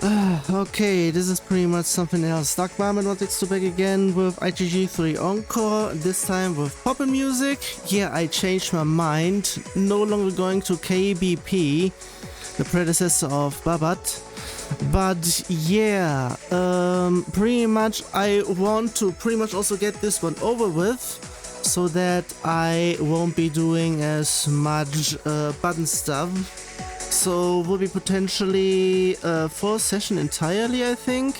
Okay, this is pretty much something else. Dark Barman wants to back again with IGG3 Encore, this time with poppin' music. Yeah, I changed my mind. No longer going to KBP, the predecessor of Babat. But yeah, pretty much I want to pretty much also get this one over with, so that I won't be doing as much button stuff. So will be potentially a full session entirely, I think,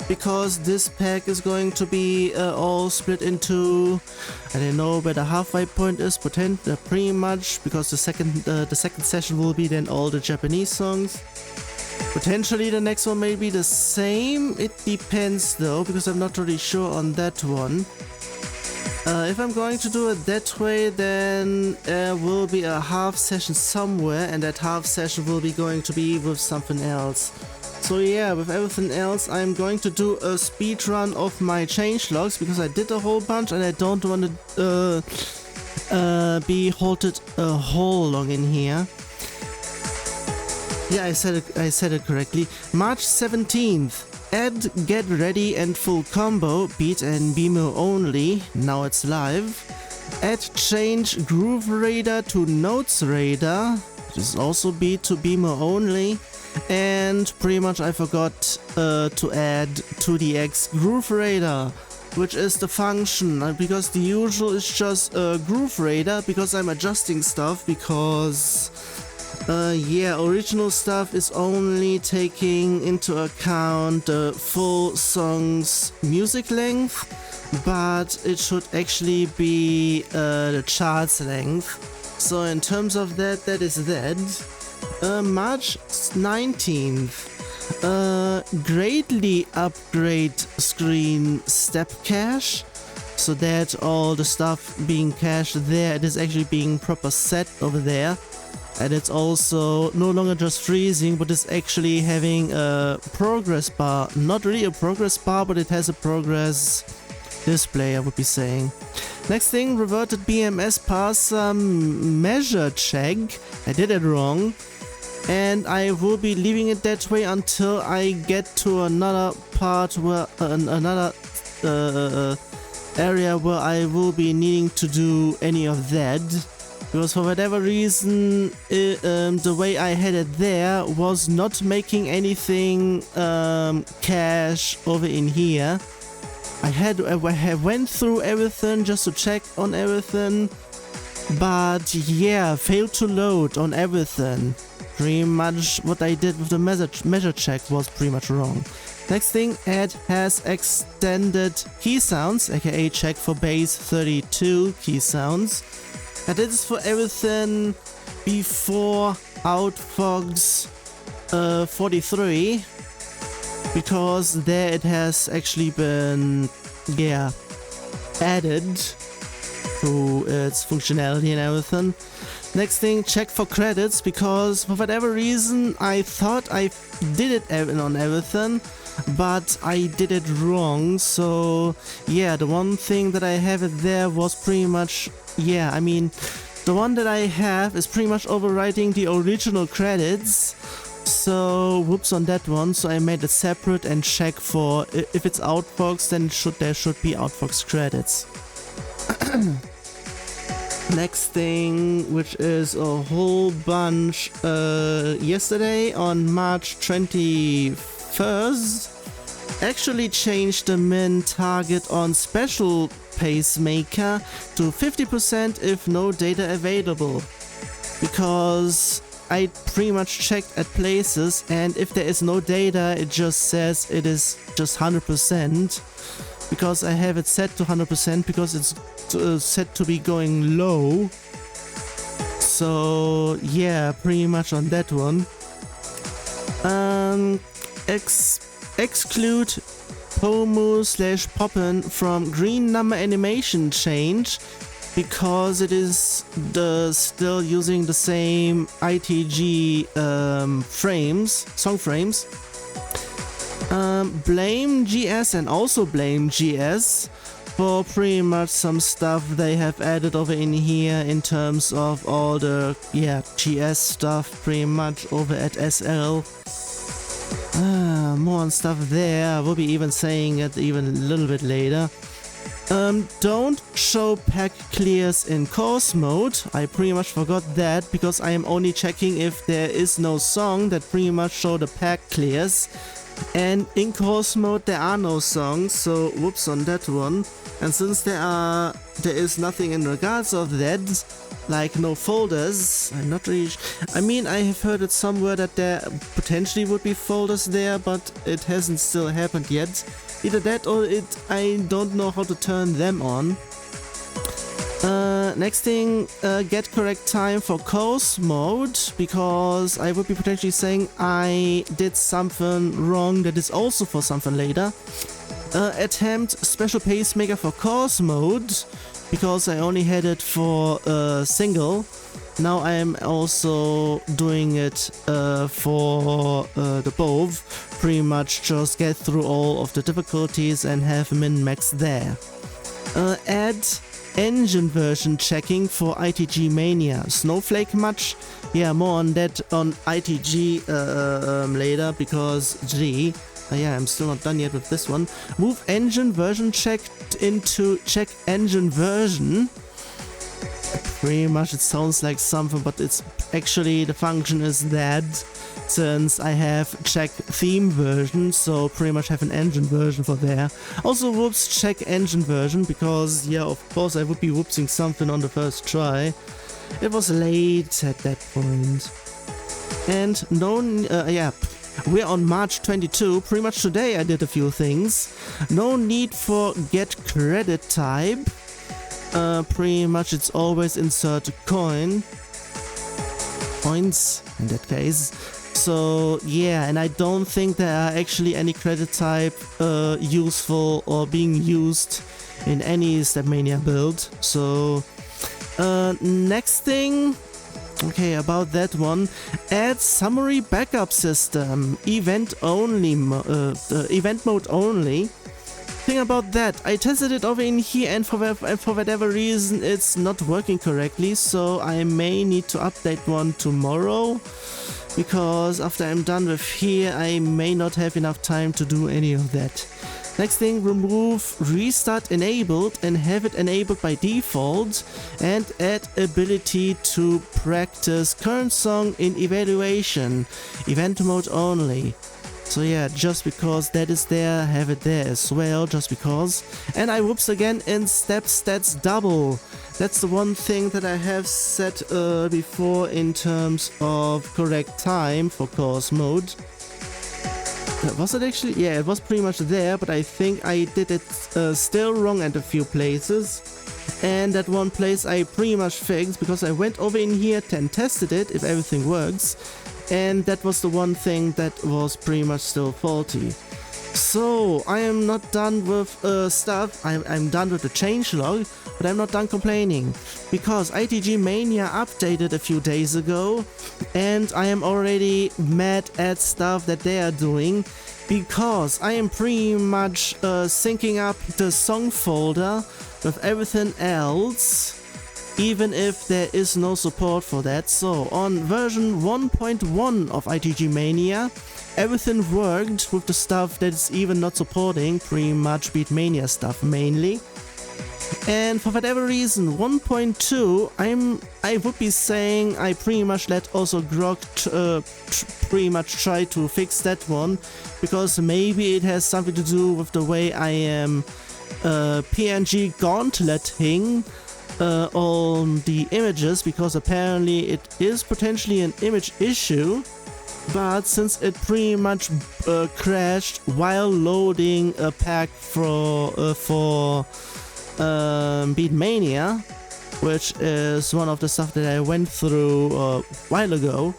because this pack is going to be all split into, I don't know where the halfway point is, pretty much, because the second session will be then all the Japanese songs. Potentially the next one may be the same, it depends though, because I'm not really sure on that one. If I'm going to do it that way, then there will be a half session somewhere, and that half session will be going to be with something else. So yeah, with everything else, I'm going to do a speed run of my changelogs, because I did a whole bunch and I don't want to be halted a whole long in here. Yeah, I said it correctly. March 17th. Add Get Ready and Full Combo, Beat and BMO only, now it's live. Add Change Groove Radar to Notes Radar, which is also Beat to BMO only. And pretty much I forgot to add 2DX Groove Radar, which is the function, because the usual is just Groove Radar, because I'm adjusting stuff, because yeah, original stuff is only taking into account the full song's music length, but it should actually be the charts length. So in terms of that, that is that. March 19th. Greatly upgrade screen step cache, so that all the stuff being cached there, it is actually being proper set over there. And it's also no longer just freezing, but it's actually having a progress bar. Not really a progress bar, but it has a progress display, I would be saying. Next thing, reverted BMS parser measure check. I did it wrong. And I will be leaving it that way until I get to another part where, another area where I will be needing to do any of that. Because for whatever reason, the way I had it there was not making anything cache over in here. I went through everything just to check on everything, but yeah, failed to load on everything. Pretty much what I did with the measure check was pretty much wrong. Next thing, add has extended key sounds, aka check for base 32 key sounds. And this is for everything before Outfox 43, because there it has actually been, yeah, added to its functionality and everything. Next thing, check for credits, because for whatever reason I thought I did it on everything, but I did it wrong. So yeah, the one thing that I have it there was pretty much, yeah, I mean, the one that I have is pretty much overwriting the original credits. So whoops on that one, so I made it separate and check for if it's Outfox, then there should be Outfox credits. Next thing, which is a whole bunch, yesterday on March 21st, actually changed the min target on special pacemaker to 50% if no data available, because I pretty much checked at places, and if there is no data, it just says it is just 100%, because I have it set to 100% because it's set to be going low. So yeah, pretty much on that one. Exclude Pomu/Poppin from green number animation change, because it is still using the same ITG song frames. Blame GS and also blame GS for pretty much some stuff they have added over in here in terms of all the GS stuff pretty much over at SL. More on stuff there. I will be even saying it even a little bit later. Don't show pack clears in course mode. I pretty much forgot that because I am only checking if there is no song that pretty much show the pack clears. And in course mode there are no songs, so whoops on that one. And since there is nothing in regards of that, like no folders, I'm not really I mean, I have heard it somewhere that there potentially would be folders there, but it hasn't still happened yet. Either that or I don't know how to turn them on. Next thing, get correct time for course mode, because I would be potentially saying I did something wrong that is also for something later. Attempt special pacemaker for course mode, because I only had it for single. Now I am also doing it for the both. Pretty much just get through all of the difficulties and have min-max there. Add engine version checking for ITG Mania. Snowflake much? Yeah, more on that on ITG later, because gee, yeah, I'm still not done yet with this one. Move engine version checked into check engine version. Pretty much it sounds like something, but it's actually the function is that, since I have check theme version, so pretty much have an engine version for there. Also whoops check engine version, because yeah, of course I would be whoopsing something on the first try. It was late at that point. And no, yeah, we're on March 22, pretty much today I did a few things. No need for get credit type. Pretty much it's always insert coins in that case. So yeah, and I don't think there are actually any credit type useful or being used in any Stepmania build. So next thing, okay, about that one, add summary backup system, event only, event mode only. Thing about that, I tested it over in here, and for whatever reason it's not working correctly, so I may need to update one tomorrow, because after I'm done with here I may not have enough time to do any of that. Next thing, remove restart enabled and have it enabled by default, and add ability to practice current song in evaluation, event mode only. So yeah, just because that is there, have it there as well, just because. And I whoops again in step stats double. That's the one thing that I have set before in terms of correct time for course mode. Was it actually? Yeah, it was pretty much there, but I think I did it still wrong at a few places. And that one place I pretty much fixed, because I went over in here and tested it if everything works. And that was the one thing that was pretty much still faulty. So I am not done with stuff. I'm done with the changelog, but I'm not done complaining, because ITG Mania updated a few days ago, and I am already mad at stuff that they are doing, because I am pretty much syncing up the song folder with everything else, even if there is no support for that. So on version 1.1 of ITG Mania, everything worked with the stuff that is even not supporting, pretty much Beatmania stuff mainly. And for whatever reason, 1.2, I would be saying I pretty much let also Grog pretty much try to fix that one, because maybe it has something to do with the way I am PNG gauntleting on the images, because apparently it is potentially an image issue, but since it pretty much crashed while loading a pack for Beatmania, which is one of the stuff that I went through a while ago,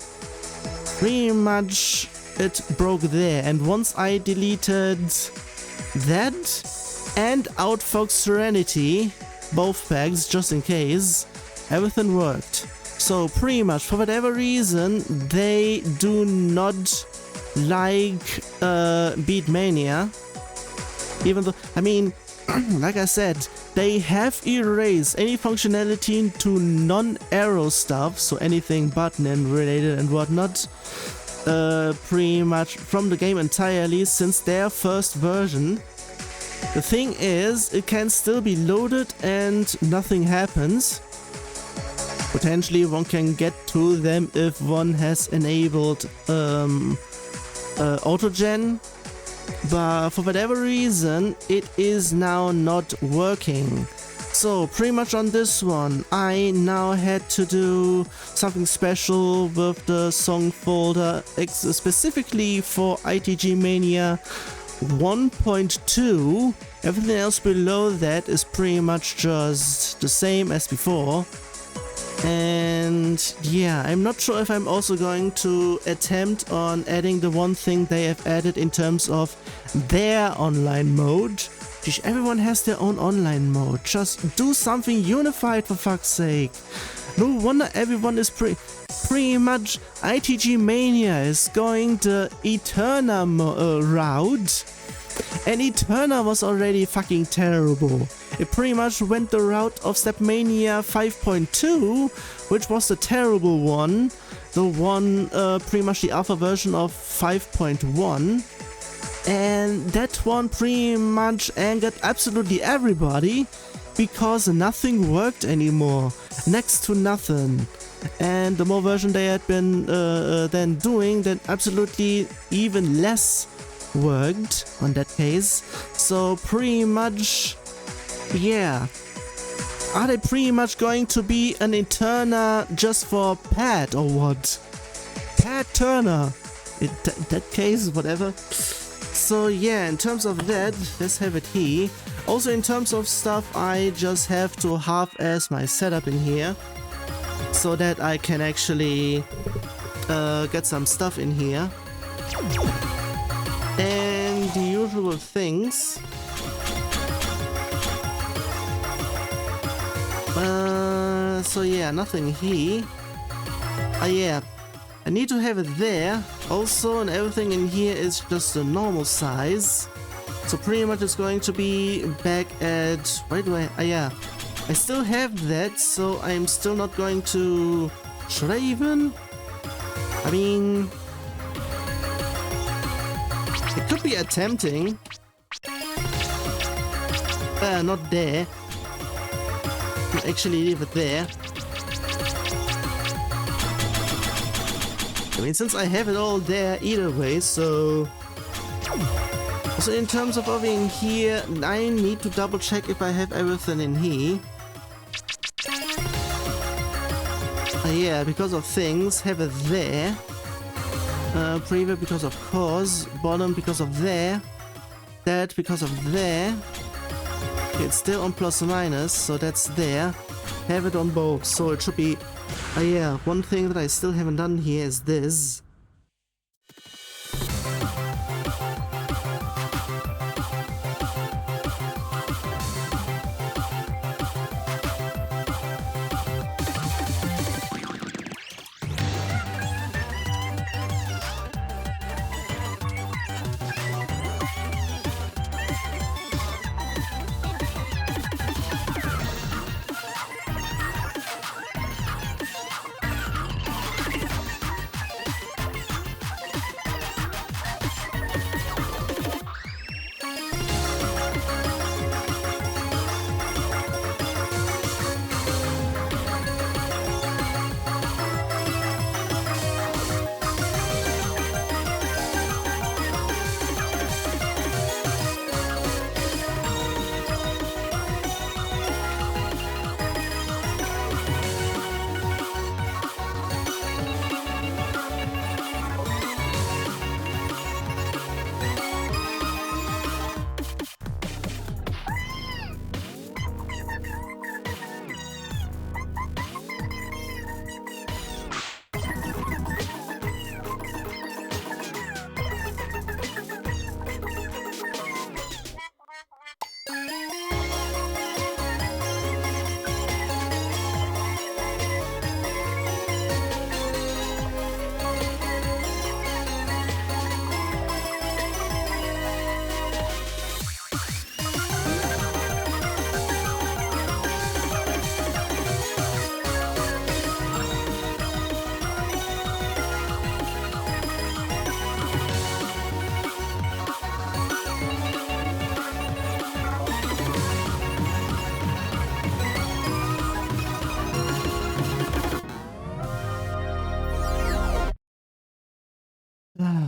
pretty much it broke there. And once I deleted that and Outfox Serenity, both packs, just in case, everything worked. So pretty much, for whatever reason, they do not like Beatmania. Even though, I mean, like I said, they have erased any functionality to non-arrow stuff, so anything button and related and whatnot. pretty much from the game entirely since their first version. The thing is, it can still be loaded and nothing happens. Potentially one can get to them if one has enabled autogen, but for whatever reason it is now not working. So pretty much on this one I now had to do something special with the song folder specifically for ITG Mania 1.2. Everything else below that is pretty much just the same as before. And yeah, I'm not sure if I'm also going to attempt on adding the one thing they have added in terms of their online mode. Everyone has their own online mode. Just do something unified for fuck's sake. No wonder everyone is pretty much ITG Mania is going the Eterna route. And Eterna was already fucking terrible. It pretty much went the route of Stepmania 5.2, which was the terrible one. The one, pretty much the alpha version of 5.1. And that one pretty much angered absolutely everybody because nothing worked anymore. Next to nothing. And the more version they had been then doing, then absolutely even less worked on that case. So pretty much, yeah. Are they pretty much going to be an Eterna just for Pat or what? Pat Turner. In that case, whatever. So yeah, in terms of that, let's have it here. Also in terms of stuff, I just have to half-ass my setup in here so that I can actually get some stuff in here. And the usual things. So yeah, nothing here. Yeah. I need to have it there also, and everything in here is just a normal size. So pretty much it's going to be back at... Where do I... yeah. I still have that, so I'm still not going to... Should I even? I mean... It could be attempting. Not there. I'll actually leave it there. I mean, since I have it all there either way, so... Also in terms of everything here, I need to double check if I have everything in here. Yeah, because of things, have it there. Preview because of course, bottom because of there. That because of there. Okay, it's still on plus minus, so that's there. Have it on both, so it should be... yeah, one thing that I still haven't done here is this.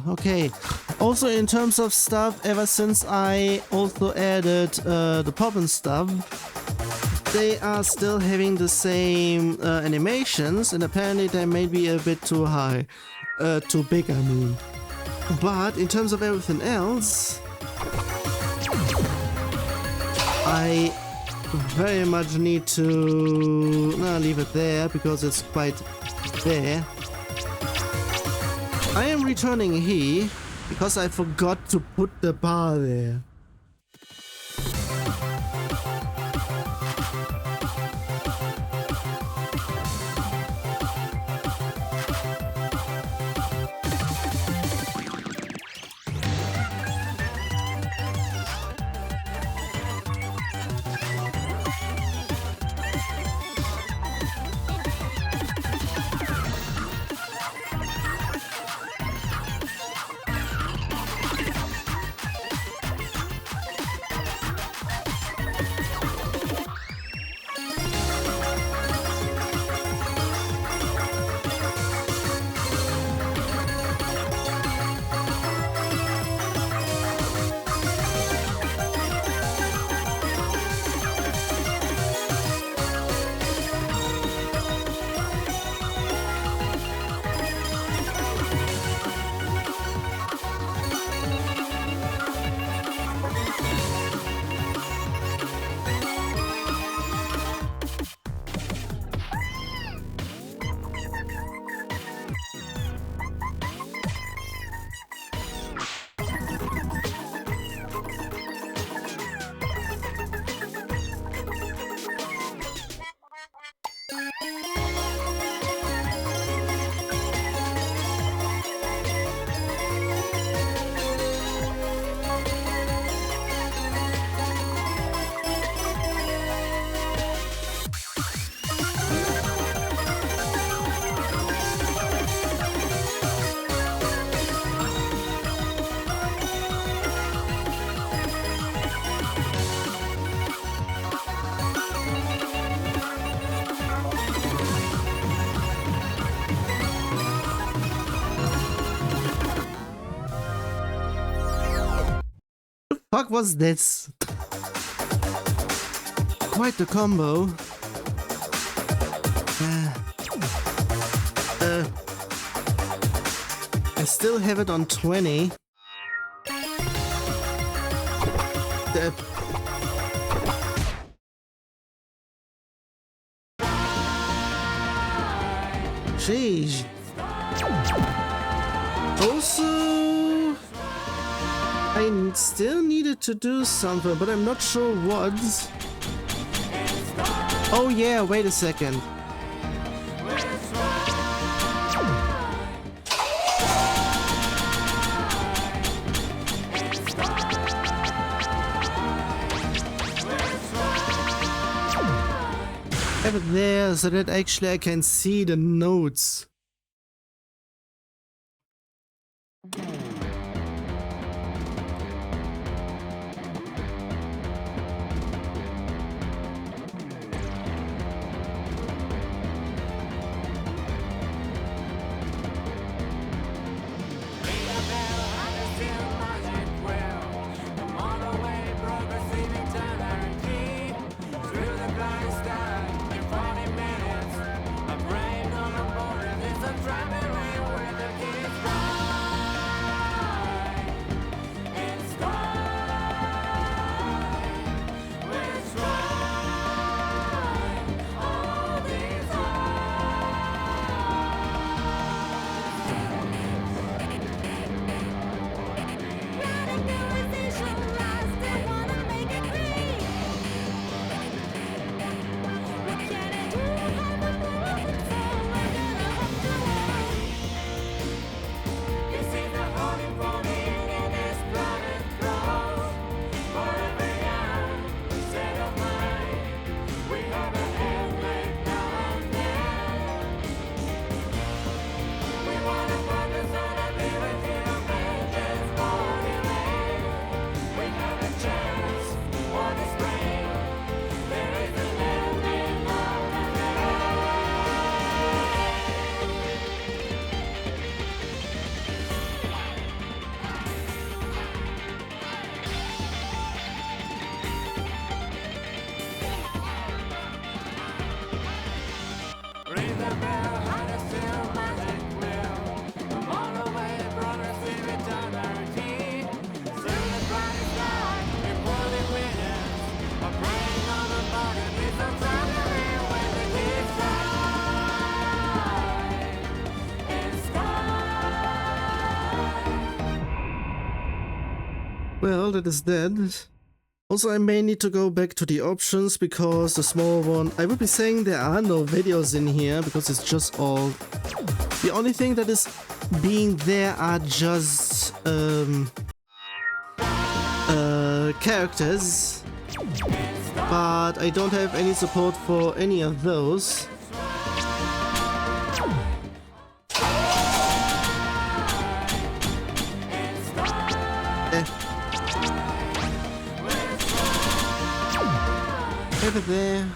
Okay. Also, in terms of stuff, ever since I also added the pop-in stuff, they are still having the same animations, and apparently they may be a bit too high. Too big, I mean. But in terms of everything else, I very much need to leave it there because it's quite there. I am returning he because I forgot to put the bar there. Fuck was this? Quite the combo. I still have it on 20. Sheesh. Also, I still needed to do something, but I'm not sure what. Oh yeah, wait a second. Have it there so that actually I can see the notes. Well, that is that. Also, I may need to go back to the options because the small one... I would be saying there are no videos in here because it's just all... The only thing that is being there are just... characters. But I don't have any support for any of those. Over there.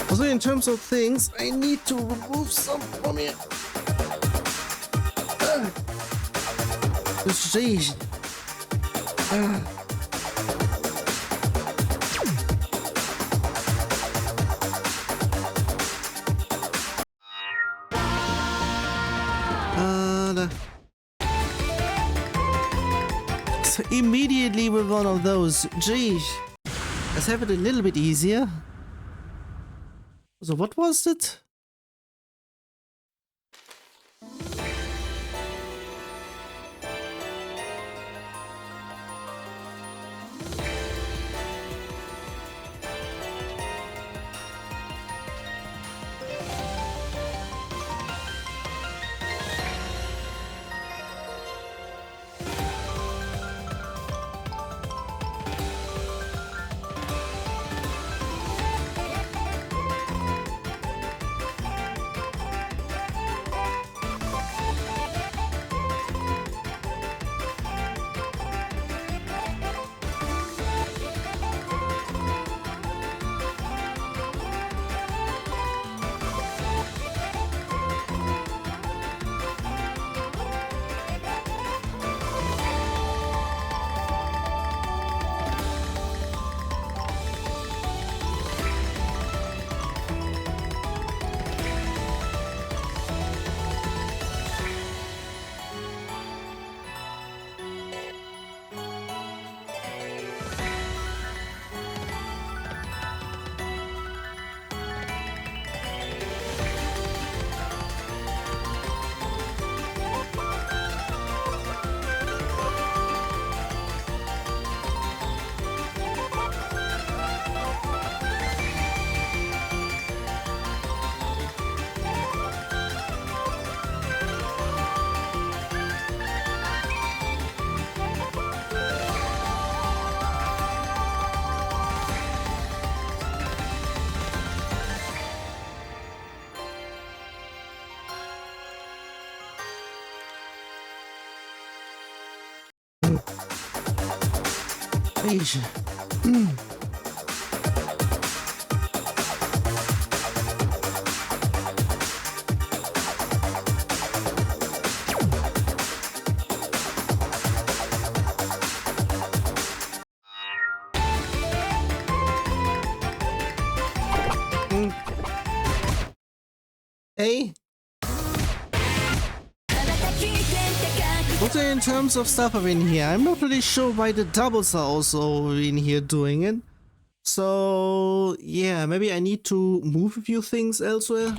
Also, in terms of things, I need to remove some from here. Jeez. So immediately with one of those, geez. Let's have it a little bit easier. So what was it? Eish. A. Also, in terms of stuff in here, I'm not really sure why the doubles are also in here doing it. So yeah, maybe I need to move a few things elsewhere.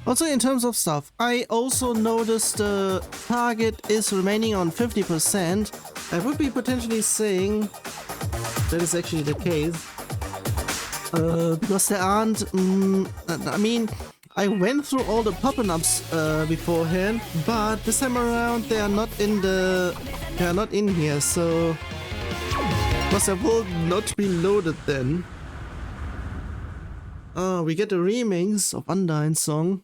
Also, in terms of stuff, I also noticed the target is remaining on 50%. I would be potentially saying that is actually the case. Because there aren't... I mean, I went through all the pop-ups beforehand, but this time around they are not in the... They are not in here, so... Because they will not be loaded then. We get a remix of Undyne's song.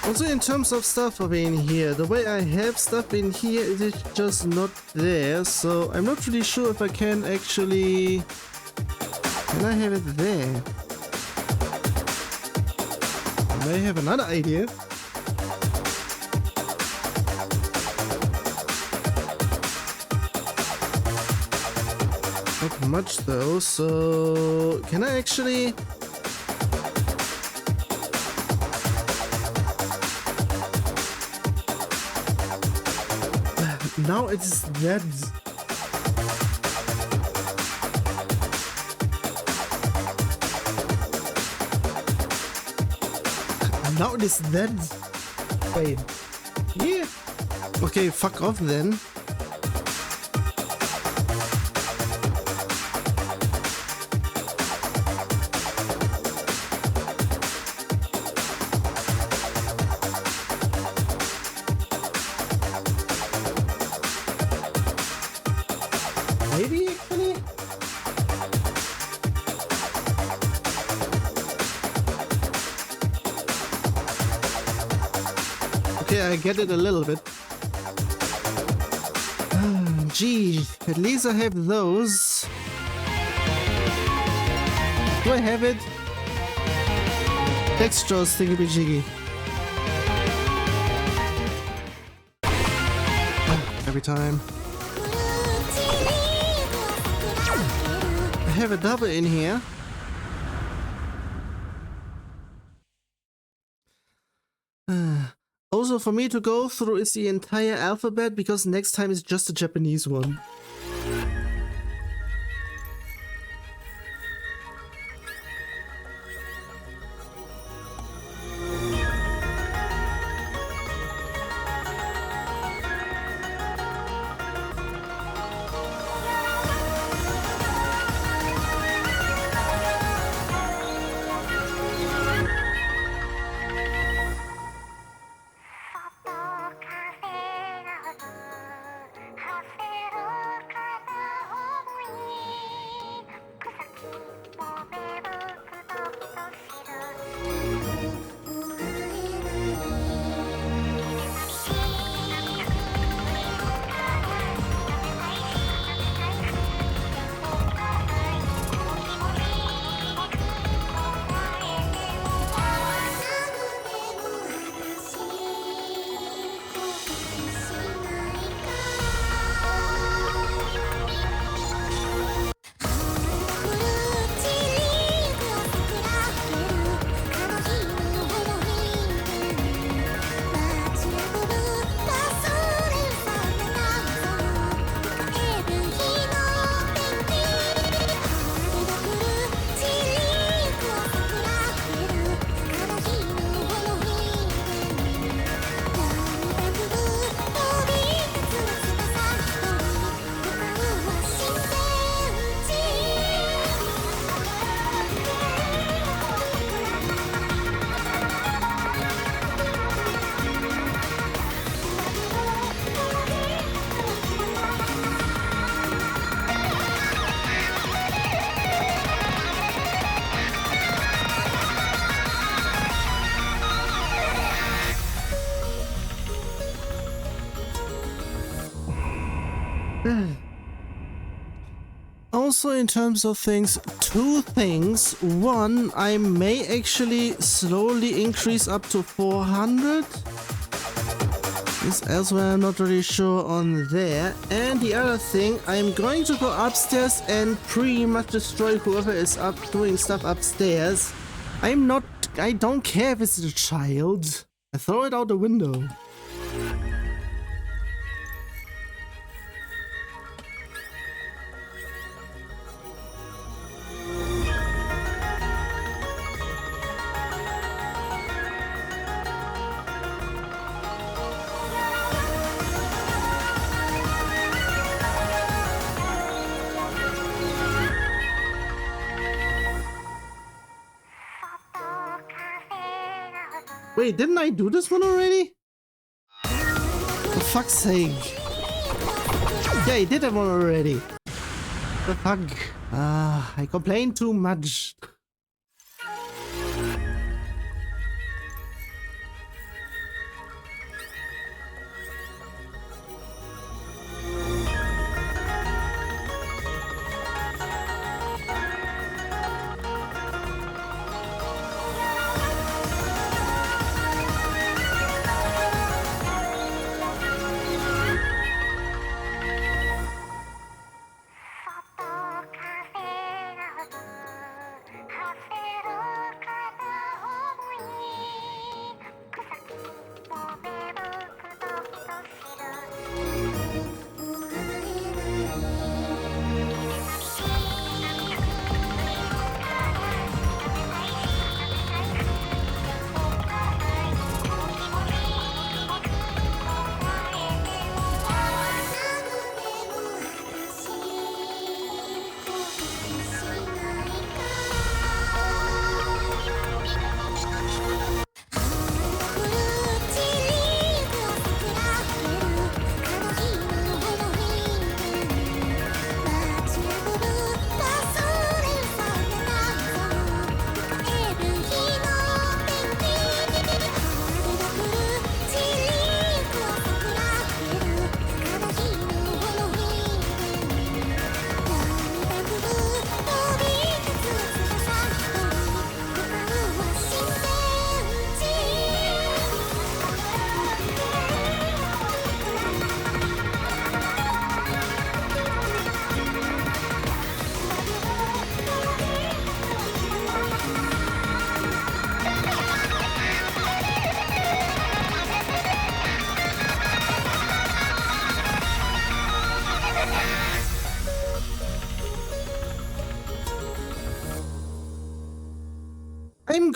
Also, in terms of stuff in here, the way I have stuff in here is just not there, so I'm not really sure if I can actually... Can I have it there? I may have another idea. Not much though, so can I actually... Now it's dead. Now it is dead. Wait. Yeah. Okay, fuck off then. Maybe actually? Okay, I get it a little bit. Gee, at least I have those. Do I have it? Dextrose thingy-majiggy. Every time. I have a double in here. Also, for me to go through is the entire alphabet, because next time is just a Japanese one. Also, in terms of things, two things. One, I may actually slowly increase up to 400. This elsewhere, I'm not really sure on there. And the other thing, I'm going to go upstairs and pretty much destroy whoever is up doing stuff upstairs. I don't care if it's a child. I throw it out the window. Wait, didn't I do this one already? For fuck's sake. Yeah, I did that one already. The fuck? I complain too much.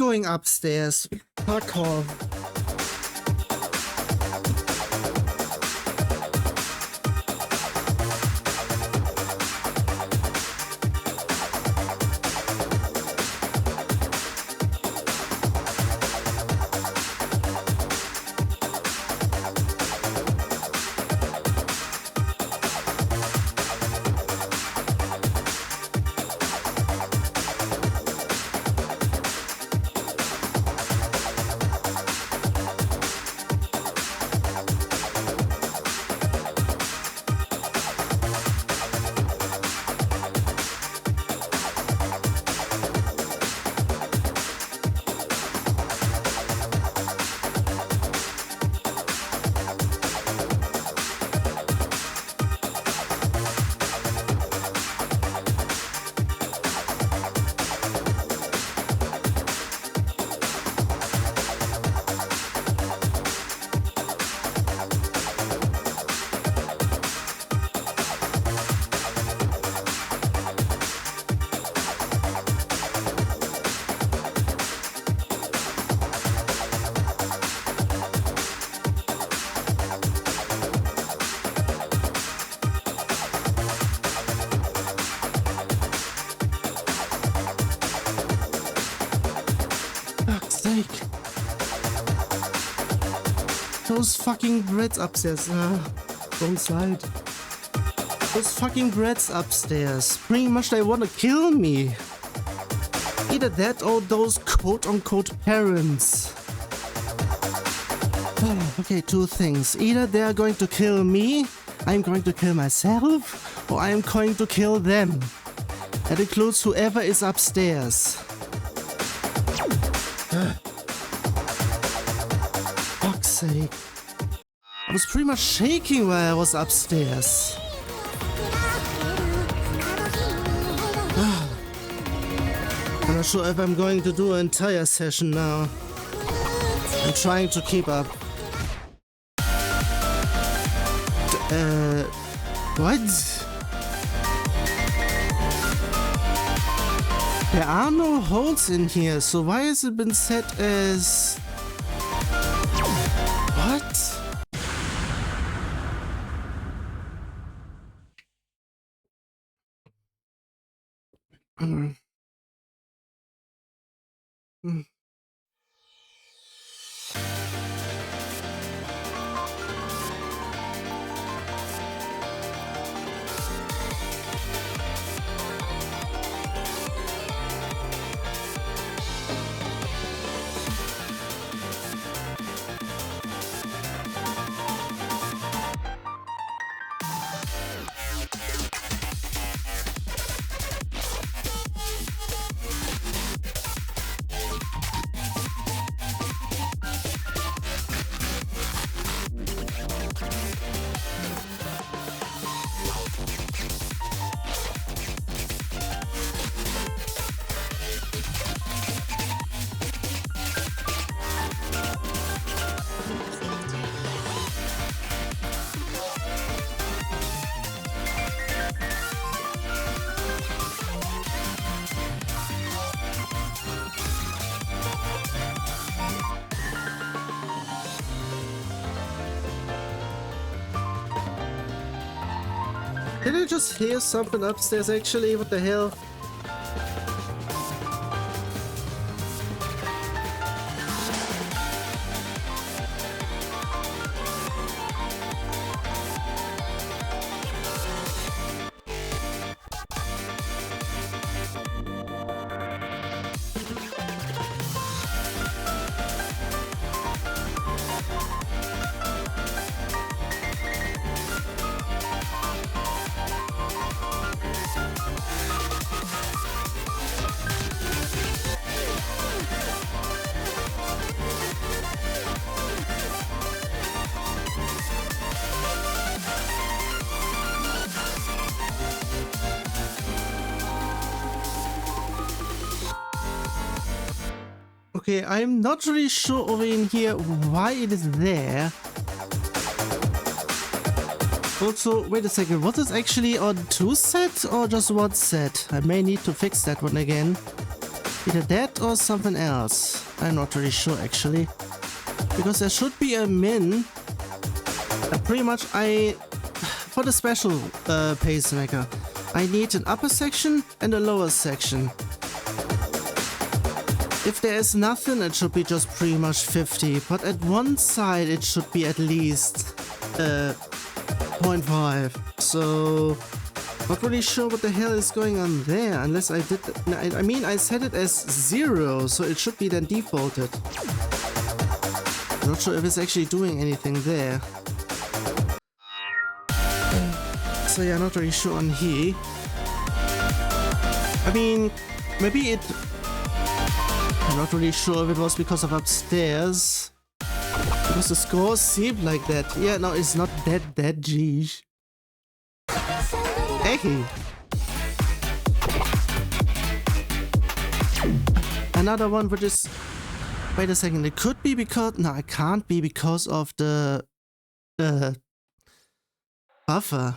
going upstairs. Fuck off. Those fucking breads upstairs. Don't slide. Those fucking breads upstairs. Pretty much they want to kill me. Either that or those quote-unquote parents. Okay, two things. Either they are going to kill me, I'm going to kill myself, or I am going to kill them. That includes whoever is upstairs. Fuck's sake. I was pretty much shaking while I was upstairs. I'm not sure if I'm going to do an entire session now. I'm trying to keep up. What? There are no holes in here, so why has it been set as... What? Did I just hear something upstairs actually? What the hell? Okay, I'm not really sure over in here why it is there. Also, wait a second, was this actually on 2 sets or just 1 set? I may need to fix that one again. Either that or something else. I'm not really sure actually. Because there should be a min. Pretty much for the special pacemaker, I need an upper section and a lower section. If there is nothing, it should be just pretty much 50, but at one side it should be at least 0.5. So not really sure what the hell is going on there, unless I did... I mean, I set it as 0, so it should be then defaulted. Not sure if it's actually doing anything there. So yeah, not really sure on here. I mean, maybe it... I'm not really sure if it was because of upstairs. Because the scores seemed like that. Yeah, no, it's not that geez. Hey! Another one which is... Wait a second, it could be because... No, it can't be because of the... buffer.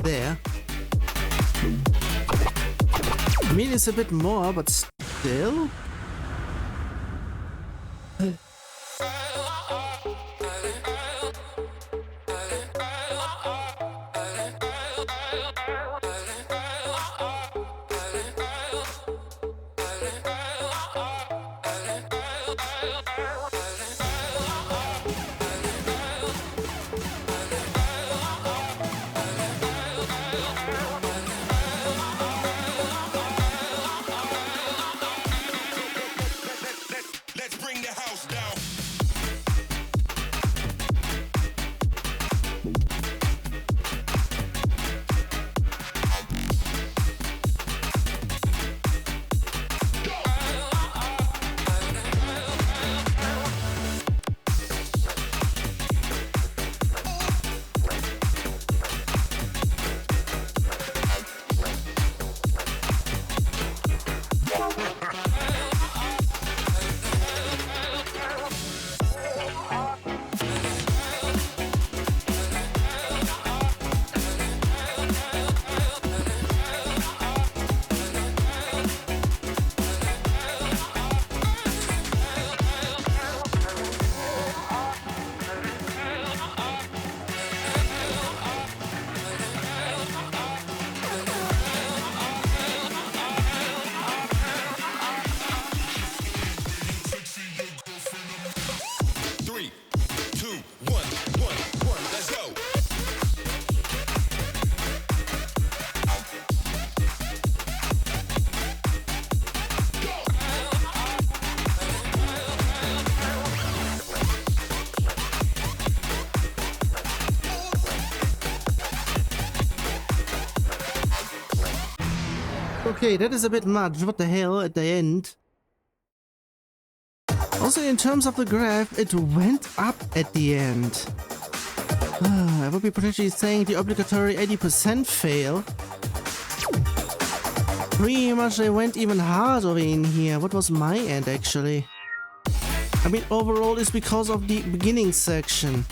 There. I mean, it's a bit more, but still. Okay, that is a bit much. What the hell at the end? Also, in terms of the graph, it went up at the end. I would be potentially saying the obligatory 80% fail. Pretty much they went even harder in here. What was my end actually? I mean, overall it's because of the beginning section.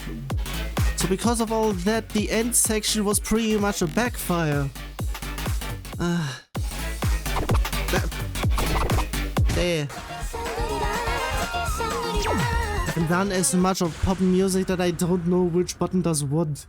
So because of all that, the end section was pretty much a backfire. There. I've done as much of pop music that I don't know which button does what.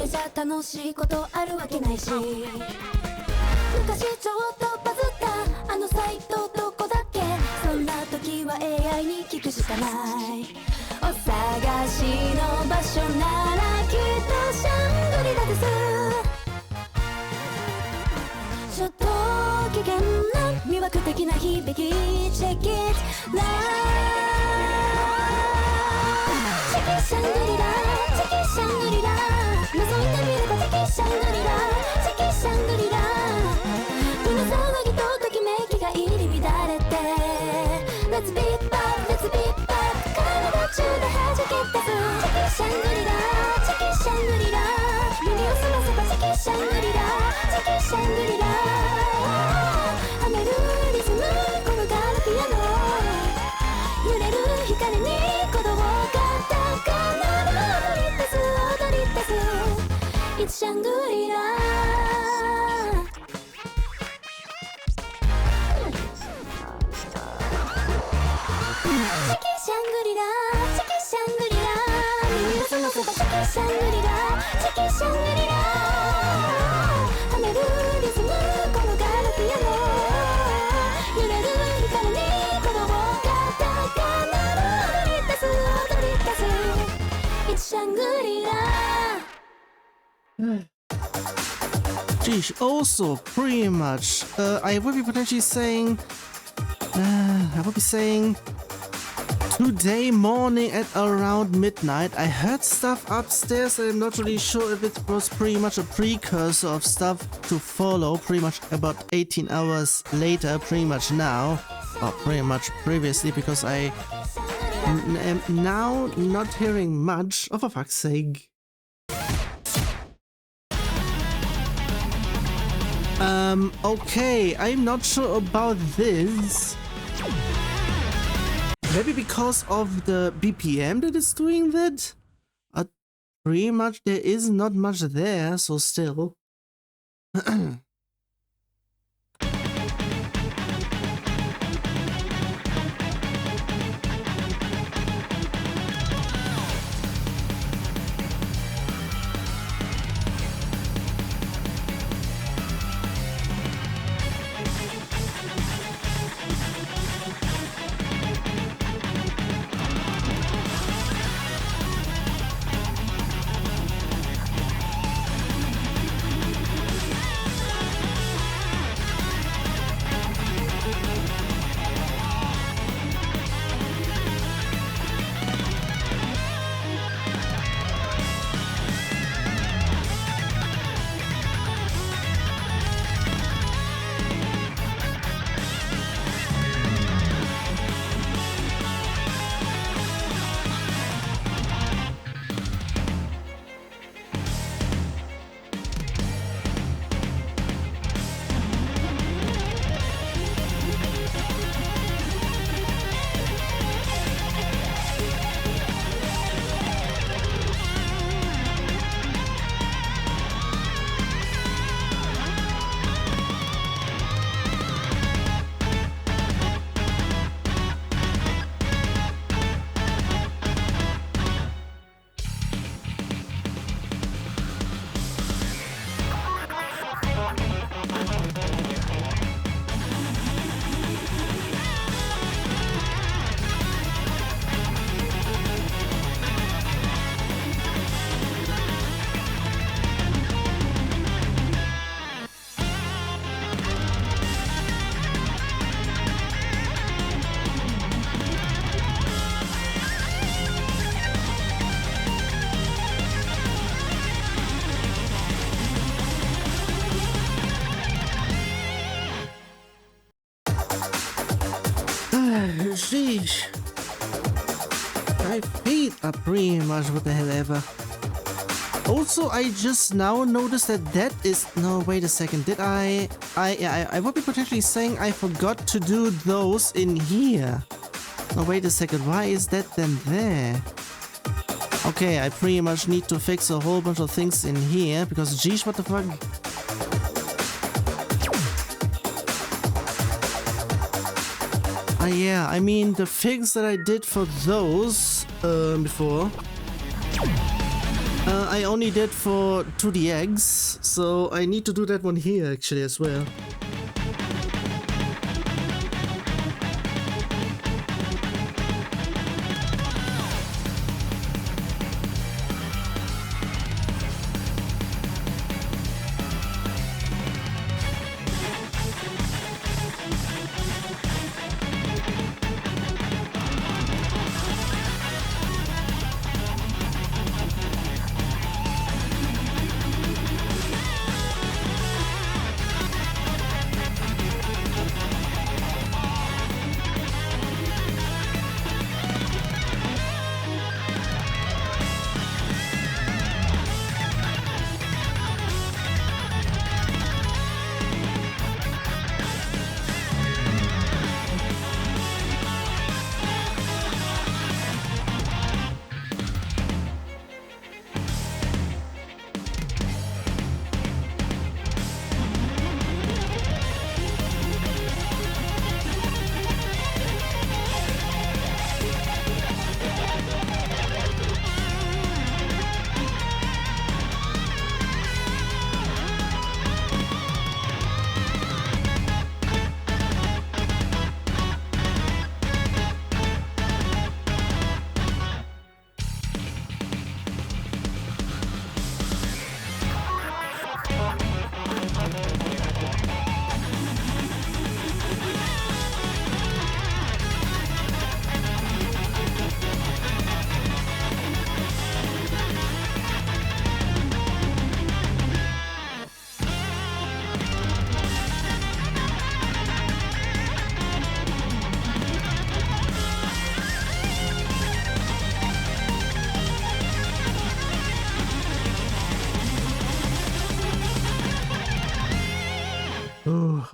じゃ楽しいことあるわけないし、昔ちょっとバズったあのサイトどこだっけ、そんな時は AI に聞くしかない。お探しの場所ならきっとシャングリラです。ちょっと危険な魅惑的な響き、チェッキッラチェキシャングリラ、チェキシャングリラ、覗いてみればチェキシャングリラ、チェキシャングリラ、胸騒ぎとときめきが入り乱れて Let's beat back, let's beat back 体中で弾け出すチェキシャングリラ、チェキシャングリラ、耳を澄ませばチェキシャングリラ、チェキシャングリラ、跳ねるリズム転がるピアノ、揺れる光に鼓動が高鳴る踊り出す踊り出すIt's Shangri-La. Chiki Shangri-La, Chiki Shangri-La. 耳を澄ませば Chiki Shangri-La, Chiki Shangri-La. 跳ねるリズム転がるピアノ、揺れる光に鼓動が高鳴る踊り出す踊り出す It's Shangri-La. Geez, also pretty much, I would be potentially saying, today morning at around midnight, I heard stuff upstairs and I'm not really sure if it was pretty much a precursor of stuff to follow pretty much about 18 hours later, pretty much now, or pretty much previously, because I am now not hearing much, oh for fuck's sake. Okay, I'm not sure about this. Maybe because of the BPM that is doing that? Pretty much there is not much there, so still. Sheesh. My feet are pretty much what the hell ever. Also, I just now noticed that is... No, wait a second. Did I would be potentially saying I forgot to do those in here. No, wait a second. Why is that then there? Okay, I pretty much need to fix a whole bunch of things in here because, geez, what the fuck? Yeah, I mean, the fix that I did for those before, I only did for 2D eggs, so I need to do that one here actually as well.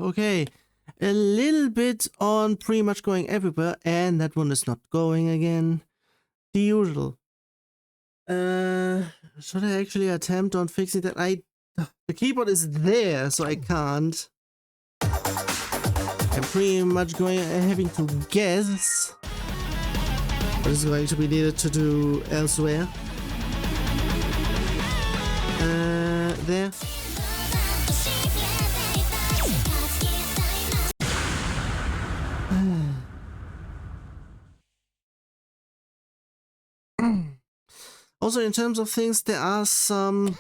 Okay, a little bit on pretty much going everywhere, and that one is not going again. The usual. Should I actually attempt on fixing that? The keyboard is there, so I can't. I'm pretty much having to guess what is going to be needed to do elsewhere. There. Also, in terms of things, there are some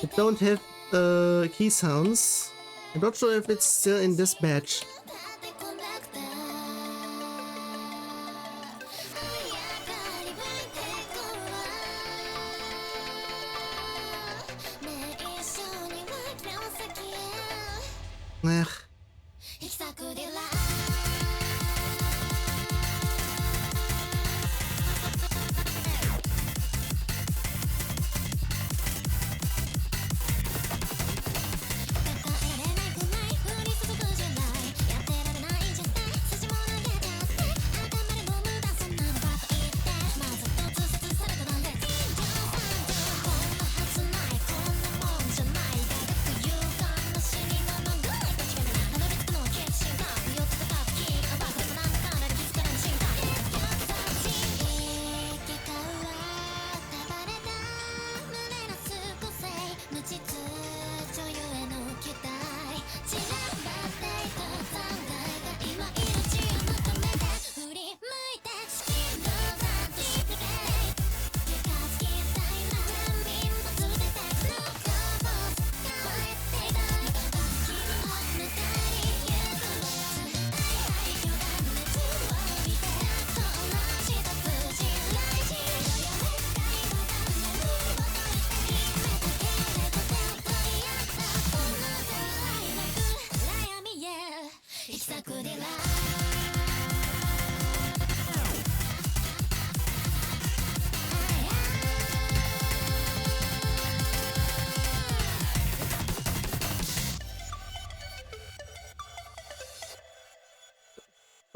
that don't have key sounds. I'm not sure if it's still in this batch. Ugh.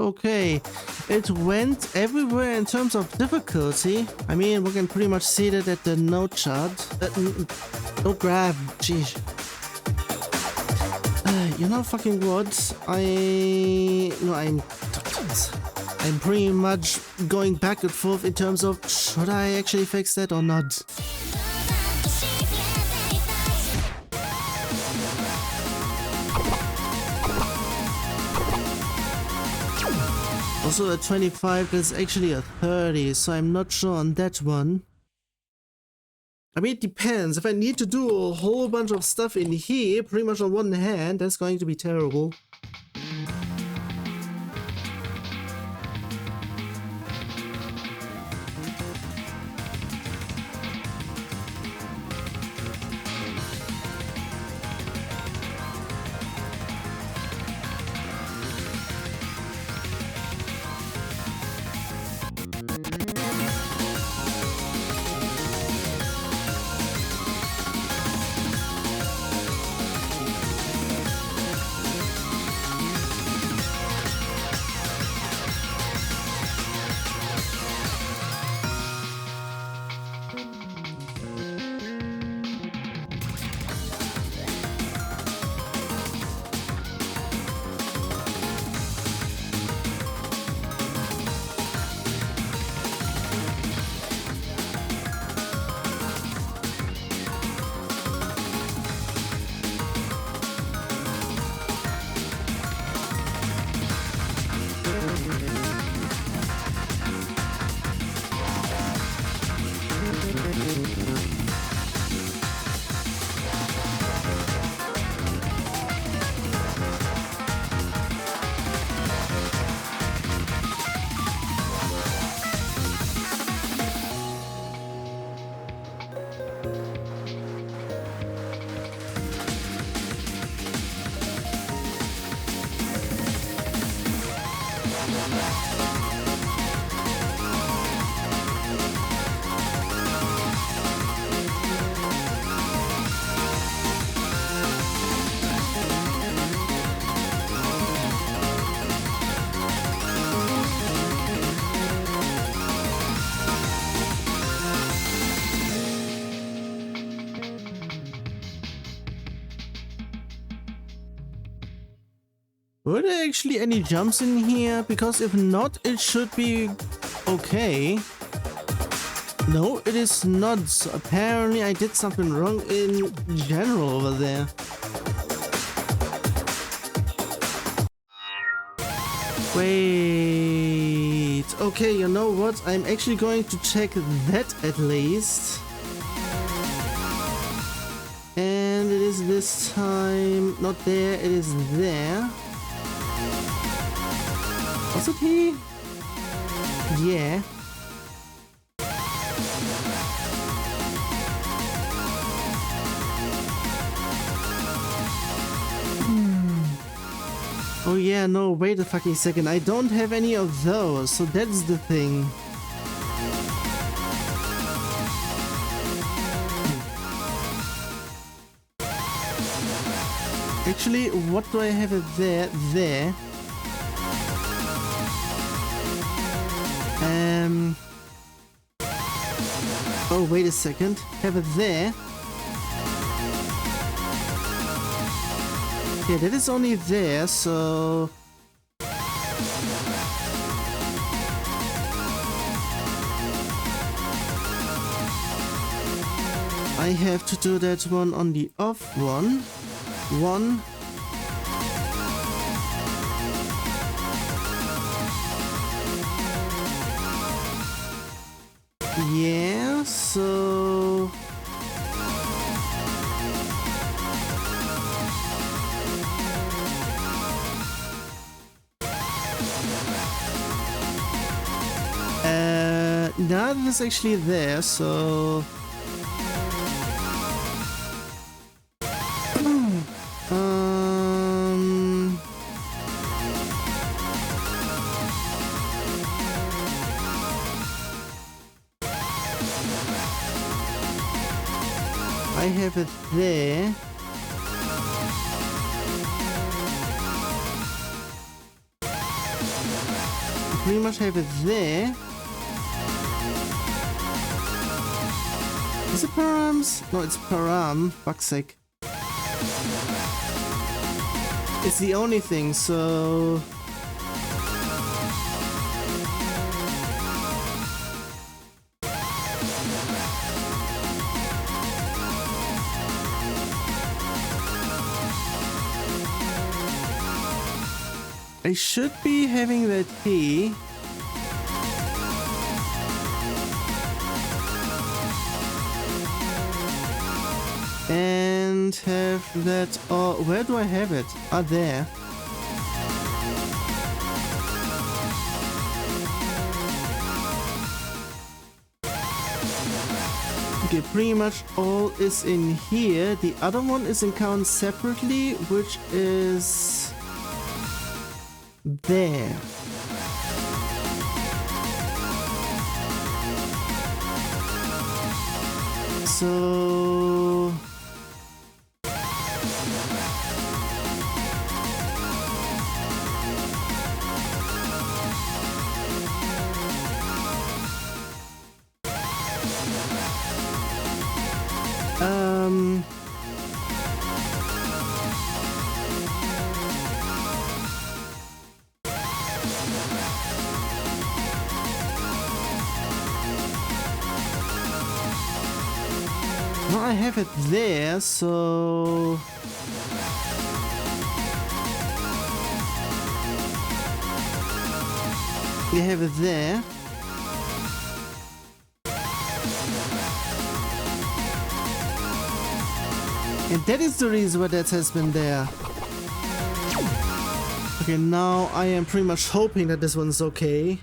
okay. It went everywhere in terms of difficulty. I mean, we can pretty much see that at the note chart. No grab, jeez. You know fucking what? I'm pretty much going back and forth in terms of should I actually fix that or not? Also at 25, that's actually a 30, so I'm not sure on that one. I mean, it depends. If I need to do a whole bunch of stuff in here, pretty much on one hand, that's going to be terrible. Were there actually any jumps in here? Because if not, it should be okay. No, it is not. So apparently I did something wrong in general over there. Wait. Okay, you know what? I'm actually going to check that at least. And it is this time not there, it is there. Was it he? Yeah. Oh yeah, no, wait a fucking second. I don't have any of those, so that's the thing. Actually, what do I have it there? There. Oh, wait a second. Have it there. Yeah, that is only there, so... I have to do that one on the off one. One. Yeah, so... That is actually there, so... I have it there. pretty much have it there. Is it params? No, it's param. Fuck's sake. It's the only thing, so... I should be having that key. And have that... Oh, where do I have it? Ah, there. Okay, pretty much all is in here. The other one is encountered separately, which is... there. So... Now I have it there, so... we have it there. And that is the reason why that has been there. Okay, now I am pretty much hoping that this one's okay.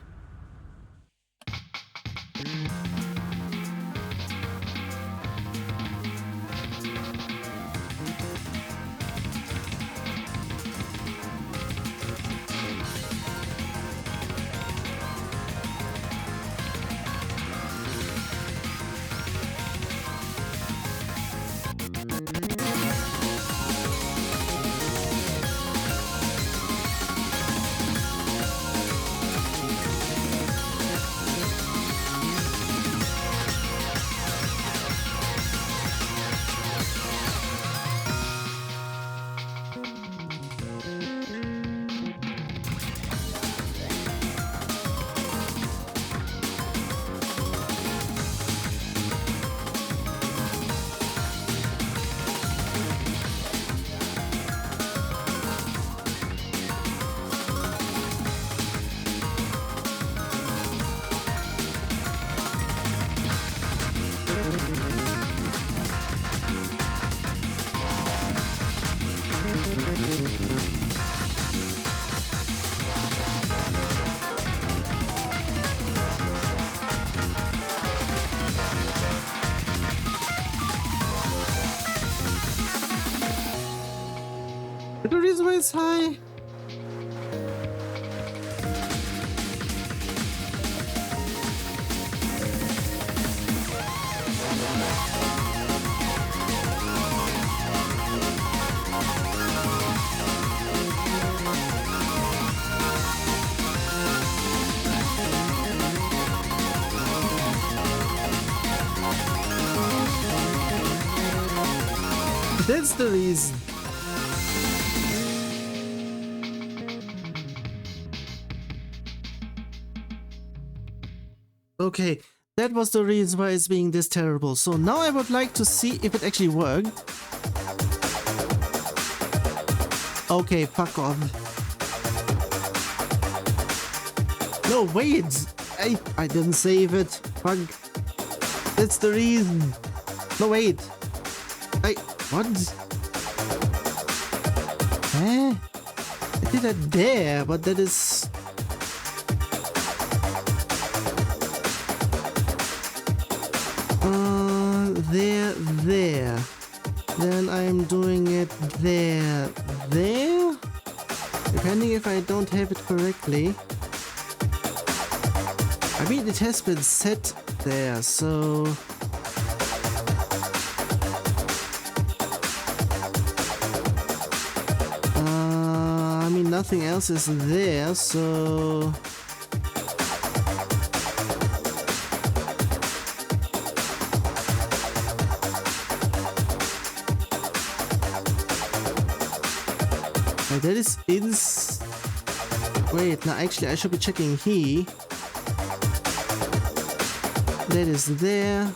The reason why it's high. That's the reason. Okay, that was the reason why it's being this terrible. So now I would like to see if it actually worked. Okay, fuck off. No, wait! I didn't save it. Fuck. That's the reason. No, wait. What? Huh? I did that there, but that is... there. Then I'm doing it there. Depending if I don't have it correctly. I mean, it has been set there, so... I mean, nothing else is there, so... That is wait, no, actually I should be checking he. That is there.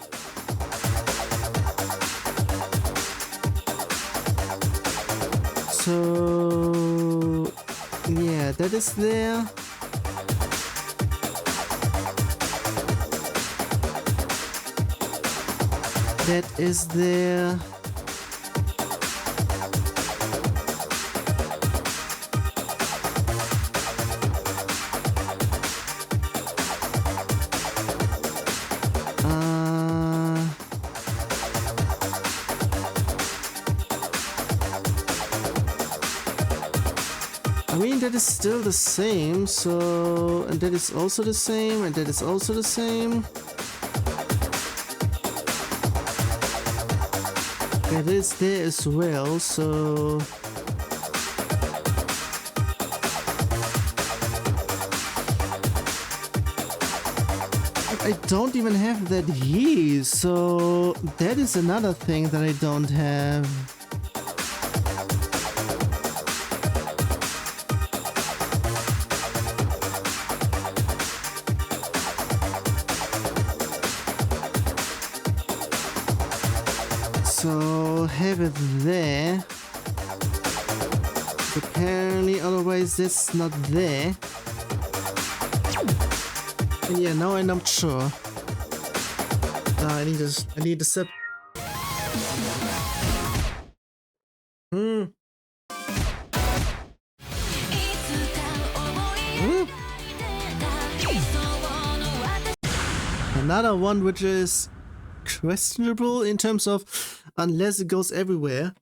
So yeah, that is there. That is there. I mean, that is still the same, so... And that is also the same, and that is also the same. That is there as well, so... I don't even have that he, so... That is another thing that I don't have. So have it there. Apparently, otherwise that's not there. And yeah, now I'm not sure. I need to set. Another one which is questionable in terms of unless it goes everywhere.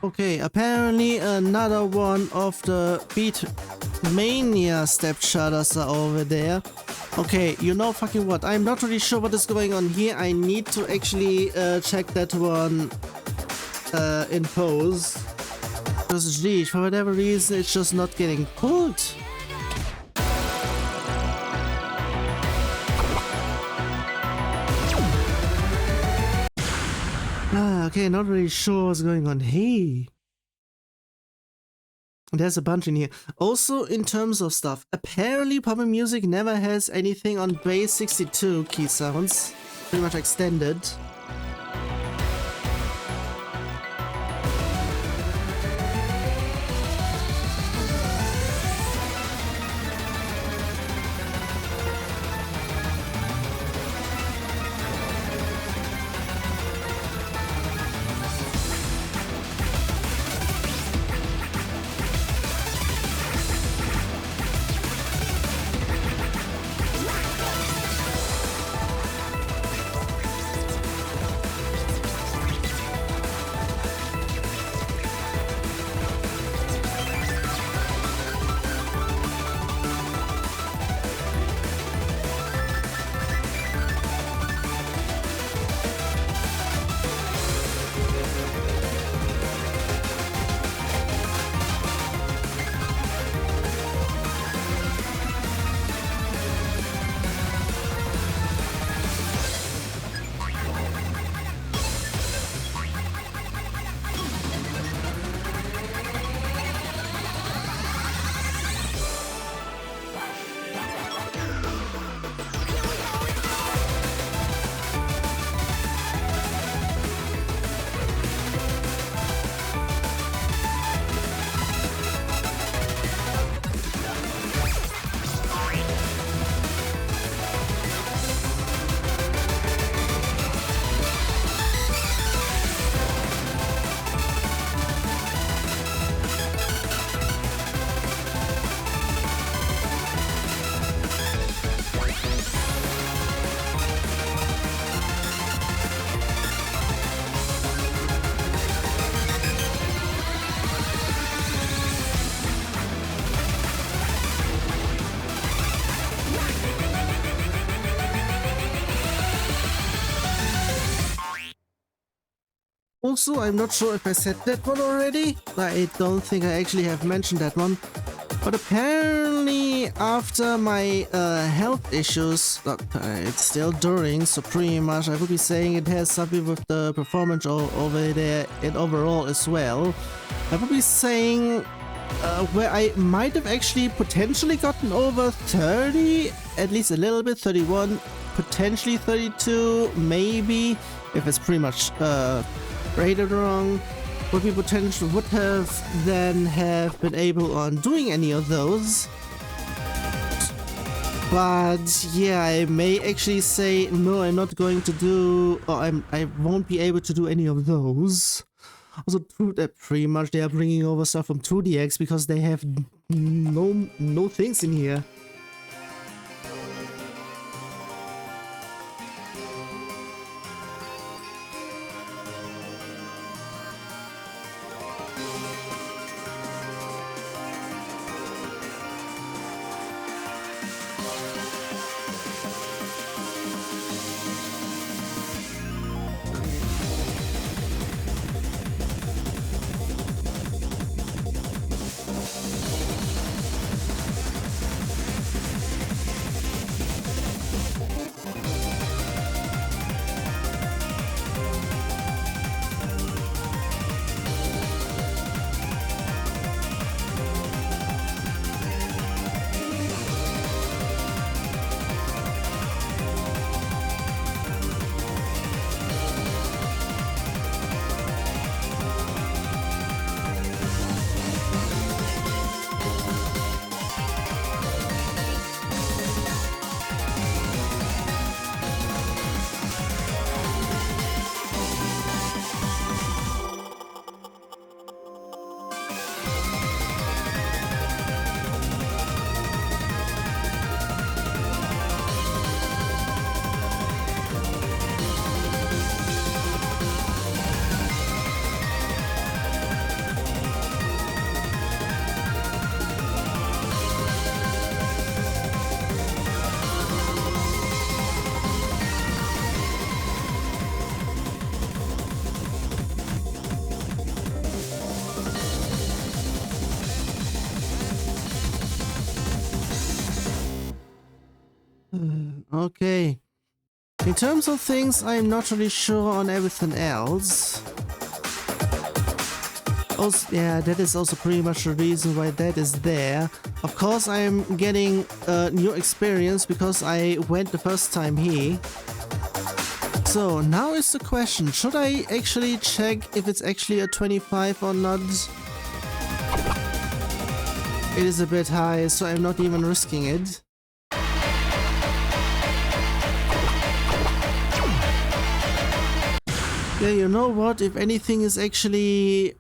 Okay, apparently another one of the Beat Mania stepshotters are over there. Okay, you know fucking what, I'm not really sure what is going on here. I need to actually check that one in pose. Because geez, for whatever reason it's just not getting pulled. Okay, not really sure what's going on. Hey, there's a bunch in here. Also, in terms of stuff, apparently Pop Music never has anything on base 62 key sounds. Pretty much extended. also, I'm not sure if I said that one already. I don't think I actually have mentioned that one. But apparently, after my health issues, it's still during, so pretty much I would be saying it has something with the performance over there and overall as well. I would be saying where I might have actually potentially gotten over 30, at least a little bit, 31, potentially 32, maybe, if it's pretty much rated wrong. Would be potential would have then have been able on doing any of those. But yeah, I may actually say no, I'm not going to do, or I won't be able to do any of those. Also true that pretty much they are bringing over stuff from 2DX because they have no things in here. Okay. In terms of things, I'm not really sure on everything else. Also, yeah, that is also pretty much the reason why that is there. Of course, I'm getting a new experience because I went the first time here. So now is the question, should I actually check if it's actually a 25 or not? It is a bit high, so I'm not even risking it. Yeah, you know what? If anything is actually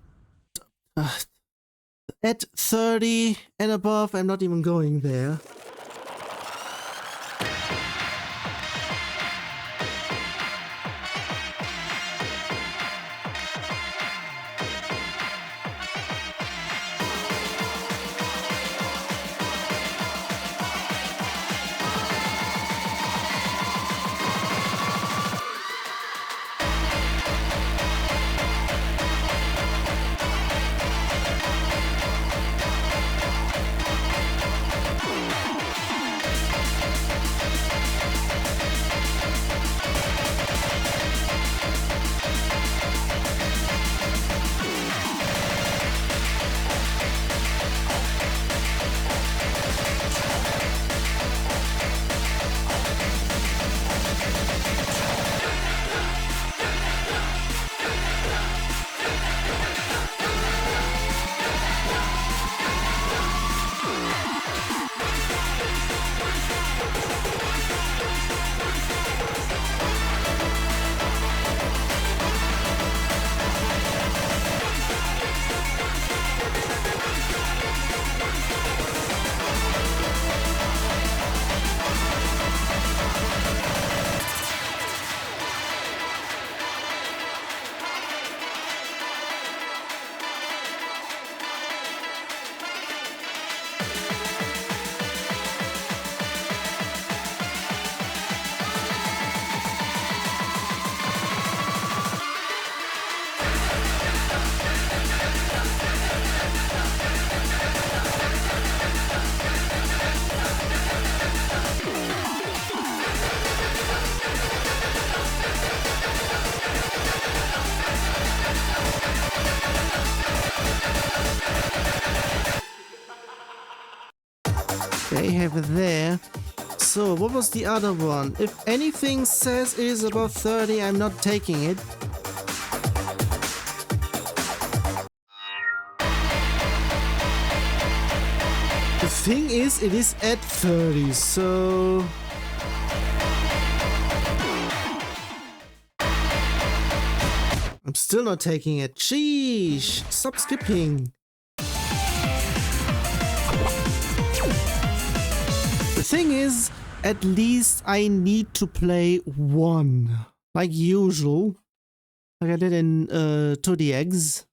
at 30 and above, I'm not even going there. They have it there. So, what was the other one? If anything says it is above 30, I'm not taking it. The thing is, it is at 30, so... I'm still not taking it. Sheesh! Stop skipping! The thing is, at least I need to play one. Like usual. Like I did in 2DX.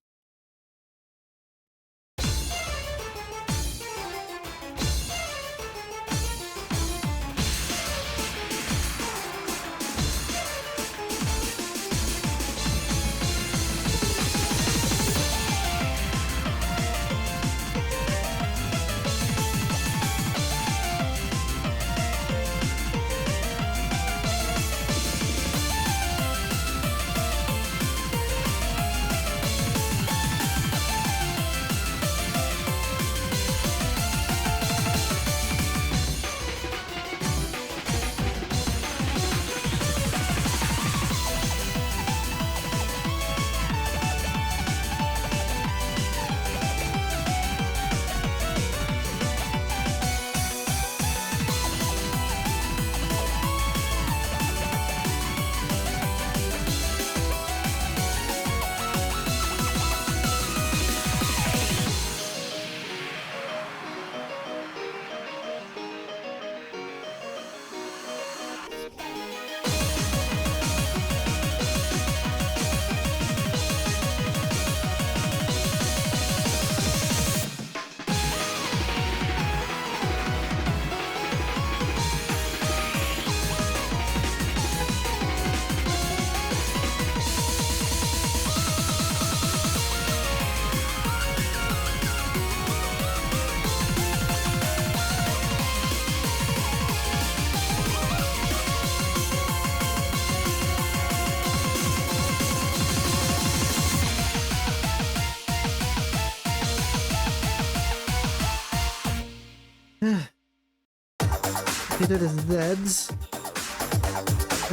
Okay, that is that.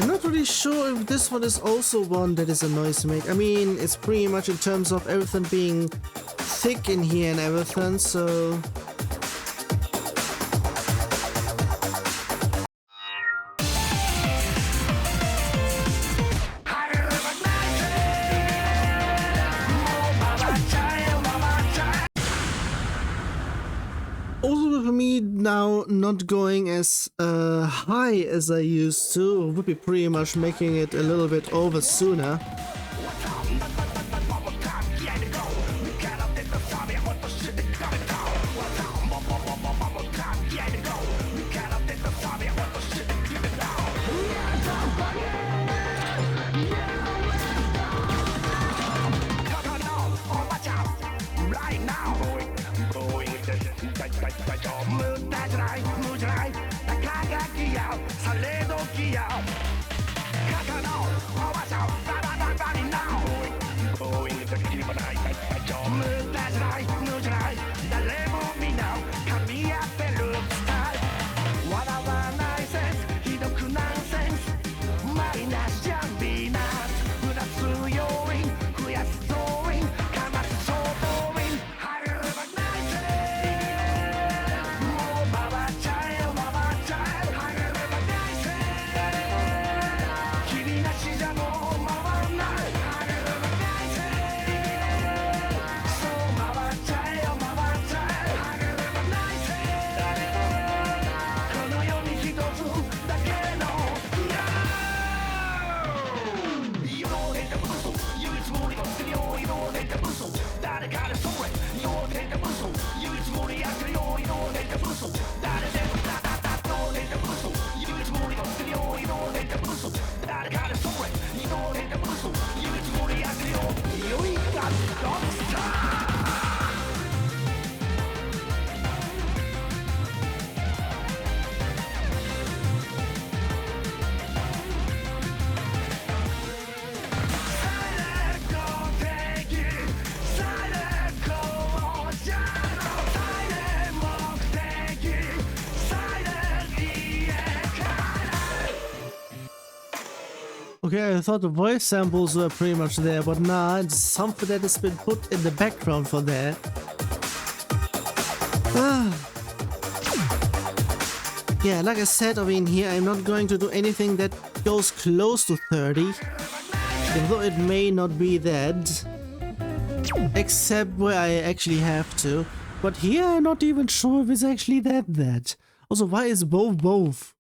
I'm not really sure if this one is also one that is a noise make. I mean, it's pretty much in terms of everything being thick in here and everything, so... Also with me now not going as high as I used to, would be pretty much making it a little bit over sooner. Okay, I thought the voice samples were pretty much there, but nah, it's something that has been put in the background for that. Yeah, like I said, I mean, here I'm not going to do anything that goes close to 30, although it may not be that, except where I actually have to. But here I'm not even sure if it's actually that. Also, why is both?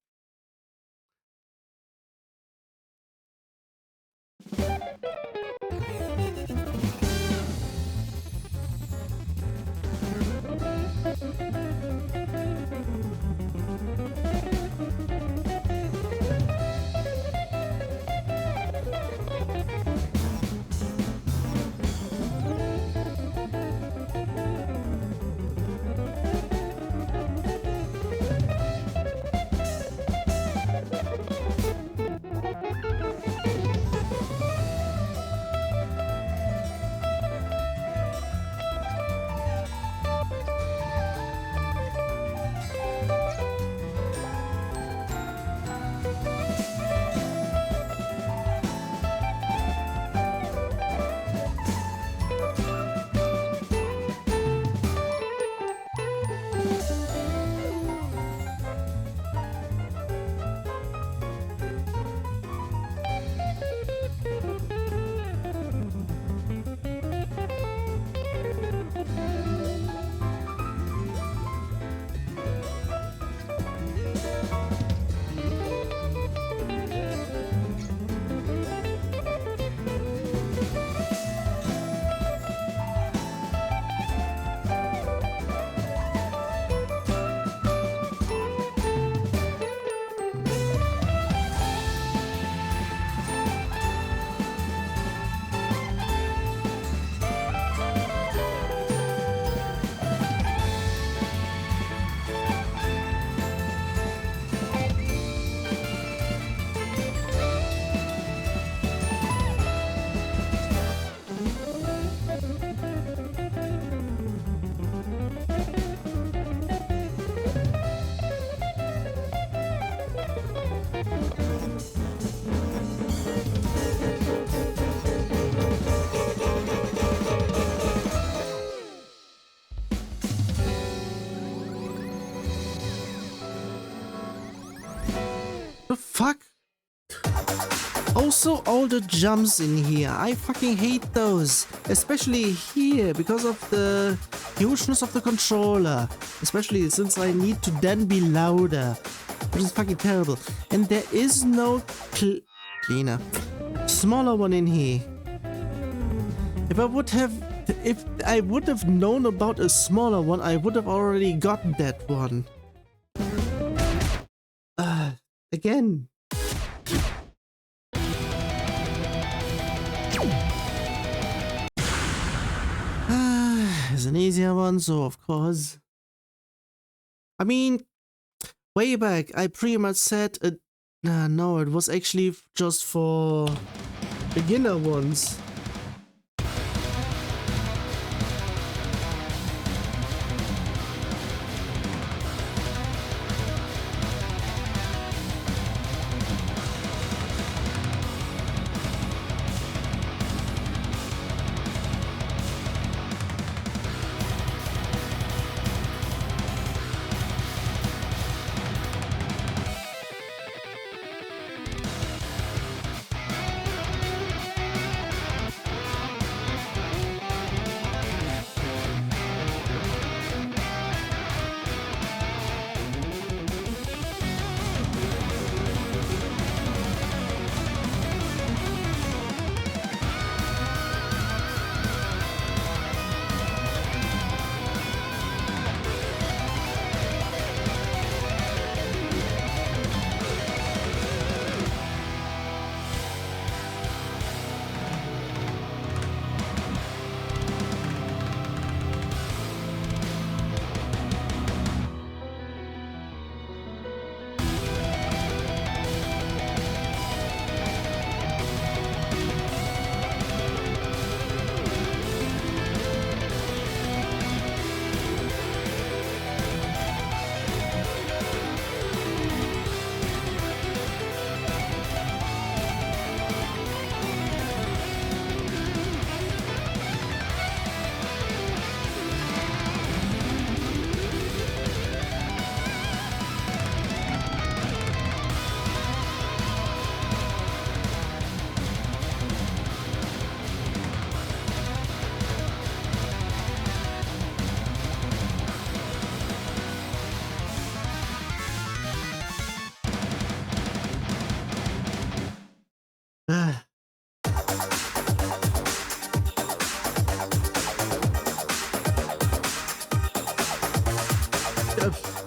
Fuck. Also, all the jumps in here, I fucking hate those, especially here because of the hugeness of the controller, especially since I need to then be louder, which is fucking terrible. And there is no cleaner, smaller one in here. If I would have known about a smaller one, I would have already gotten that one. Again. It's an easier one, so of course. I mean, way back, I pretty much said no, it was actually just for beginner ones.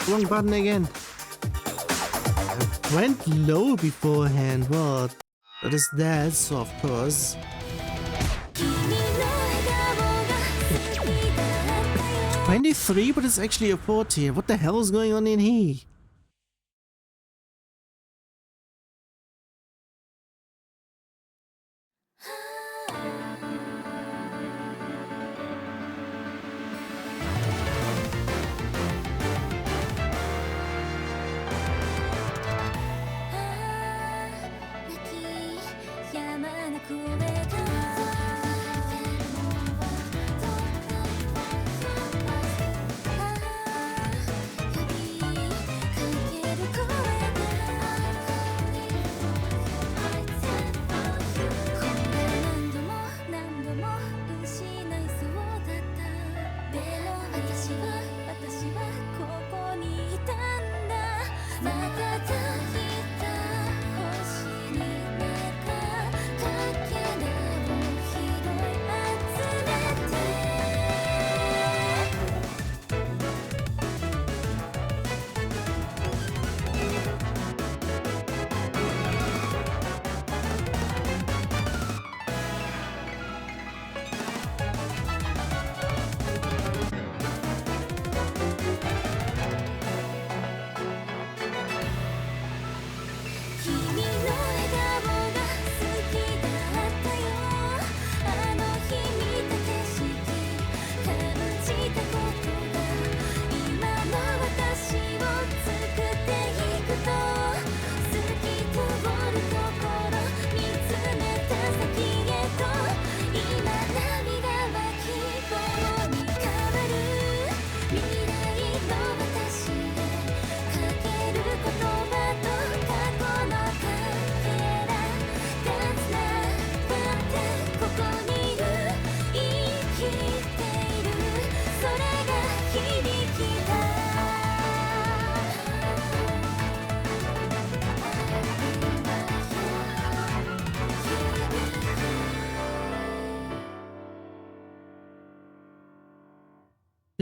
Wrong button again. Went low beforehand. What? That is that, so of course. 23, but it's actually a 40. What the hell is going on in here?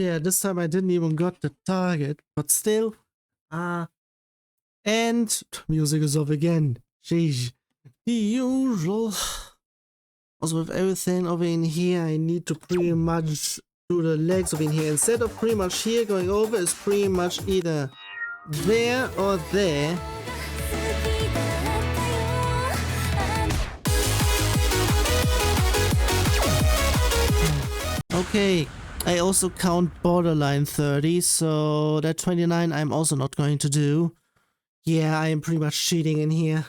Yeah, this time I didn't even got the target, but still. And music is off again. Sheesh. The usual. Also with everything over in here, I need to pretty much do the legs over in here. Instead of pretty much here going over, it's pretty much either there or there. Okay. I also count borderline 30, so that 29 I'm also not going to do. Yeah, I am pretty much cheating in here.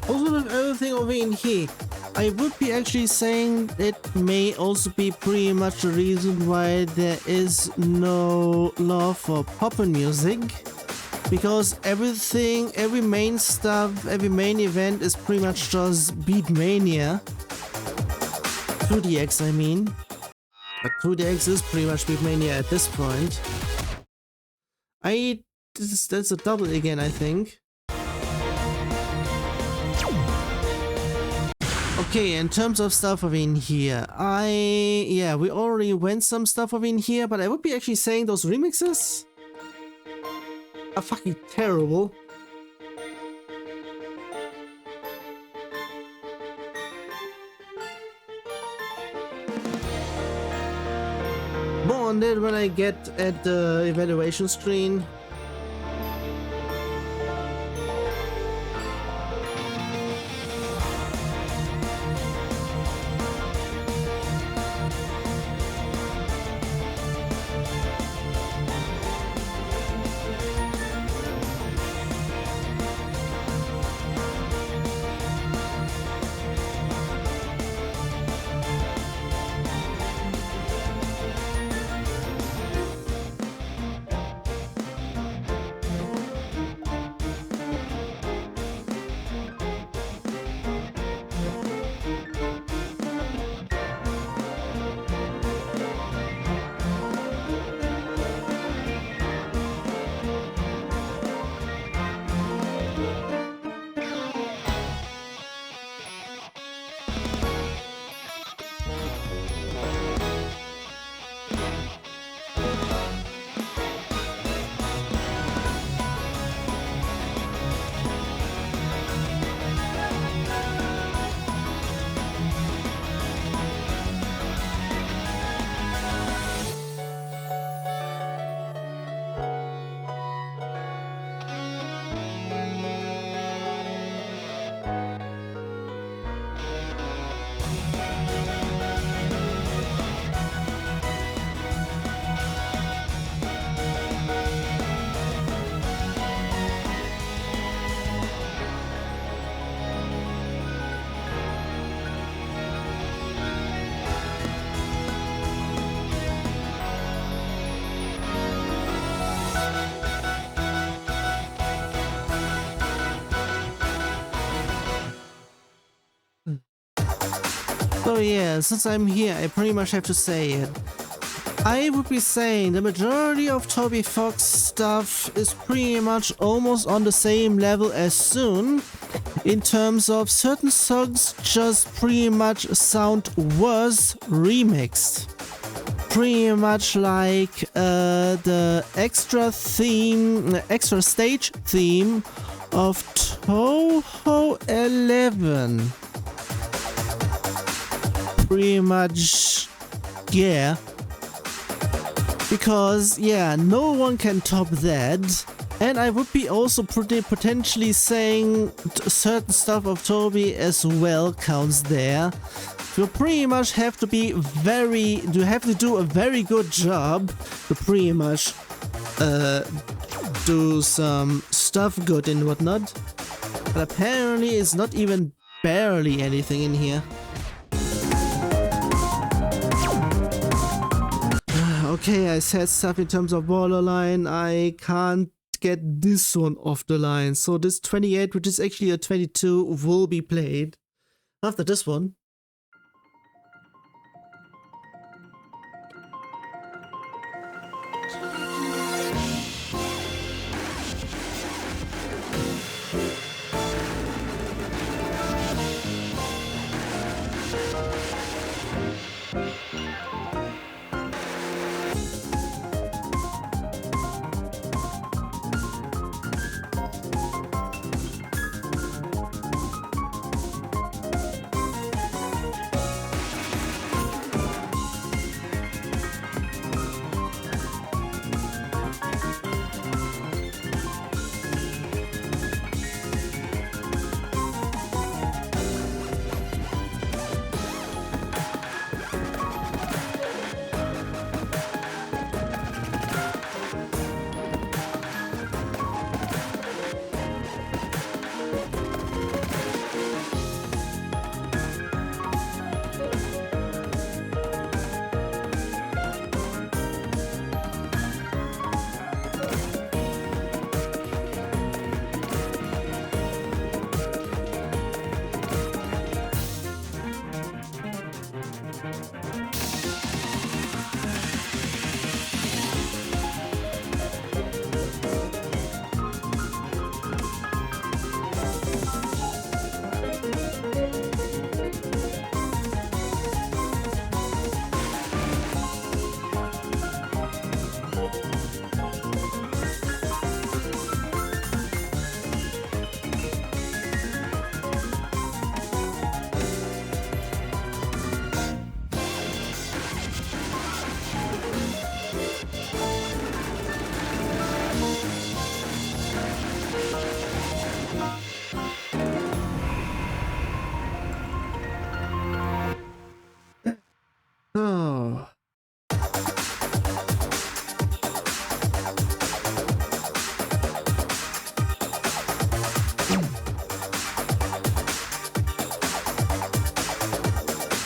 Also, the other thing over in here, I would be actually saying it may also be pretty much the reason why there is no love for pop music. Because everything, every main stuff, every main event is pretty much just Beatmania. 2DX, I mean. But 2DX is pretty much Beatmania at this point. That's a double again, I think. Okay, in terms of stuff over in here, yeah, we already went some stuff over in here, but I would be actually saying those remixes are fucking terrible. More on that when I get at the evaluation screen. So yeah, since I'm here, I pretty much have to say it. I would be saying the majority of Toby Fox stuff is pretty much almost on the same level as Soon, in terms of certain songs just pretty much sound worse remixed. Pretty much like the extra stage theme of Toho 11. Pretty much, yeah. Because, yeah, no one can top that. And I would be also potentially saying certain stuff of Toby as well counts there. You pretty much have to be you have to do a very good job to pretty much do some stuff good and whatnot. But apparently it's not even barely anything in here. Okay, I said stuff in terms of borderline. I can't get this one off the line. So this 28, which is actually a 22, will be played after this one.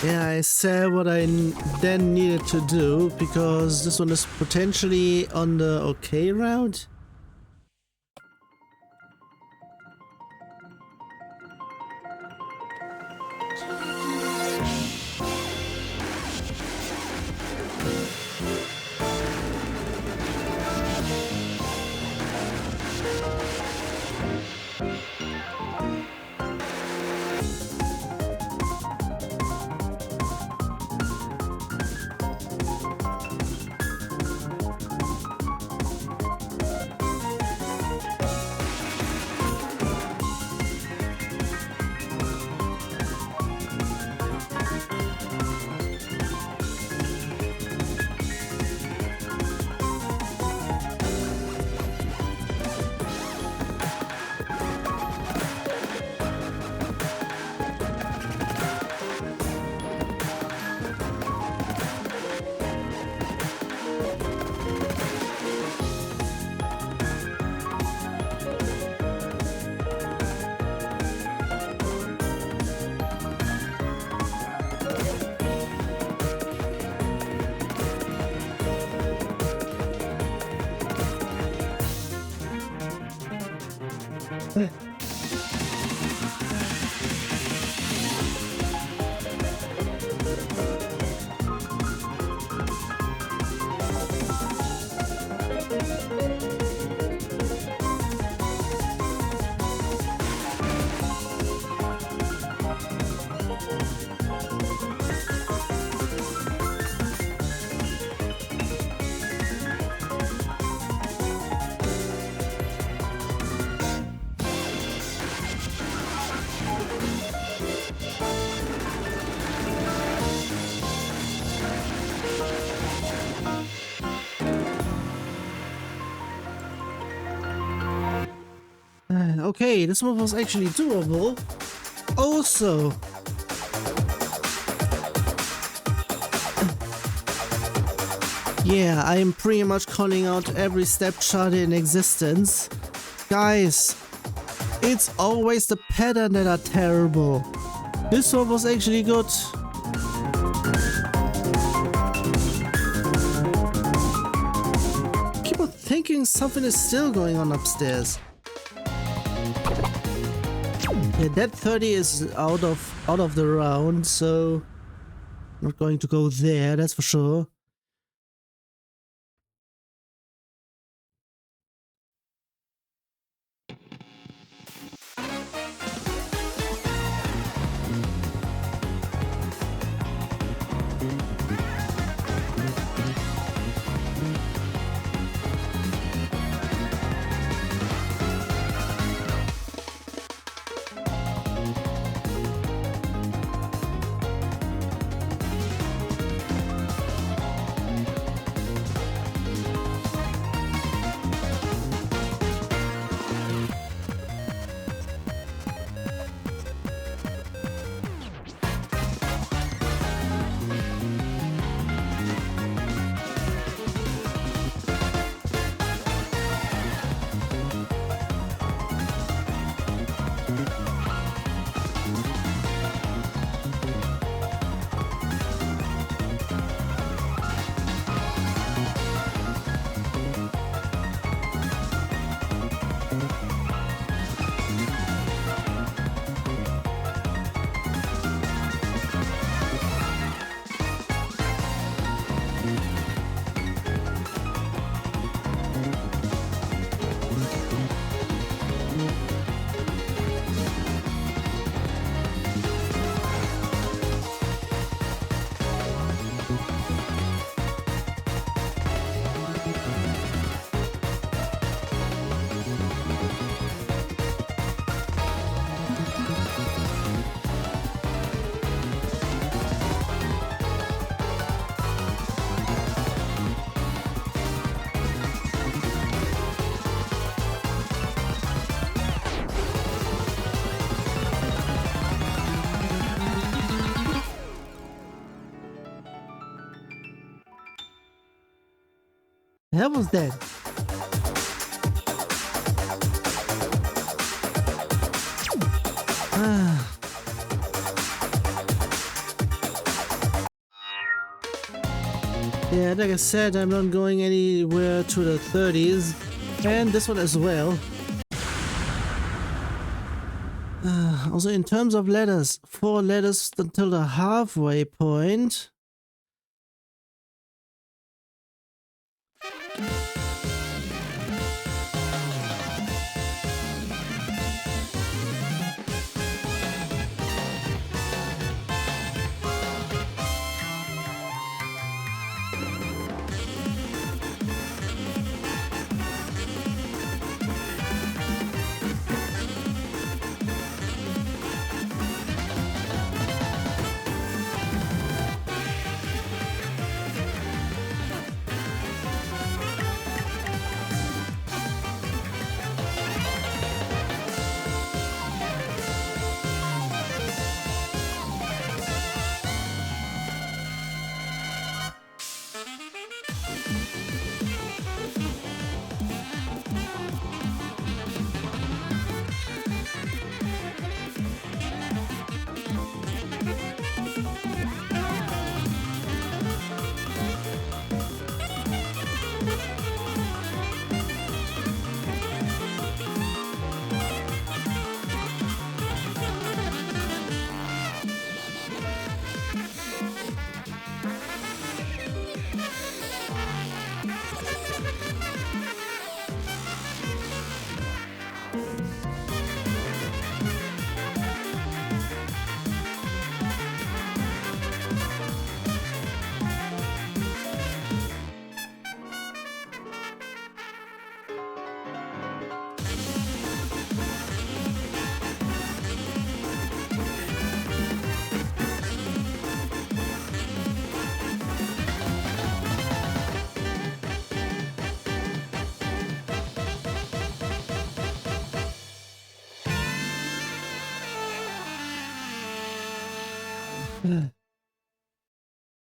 Yeah, I said what I then needed to do, because this one is potentially on the okay route. Okay, this one was actually doable. Also, yeah, I am pretty much calling out every step chart in existence. Guys, it's always the pattern that are terrible. This one was actually good. Keep on thinking something is still going on upstairs. Yeah, that 30 is out of the round, so I'm not going to go there, that's for sure. The hell was that? Yeah, like I said, I'm not going anywhere to the 30s. And this one as well. Also, in terms of letters, 4 letters until the halfway point.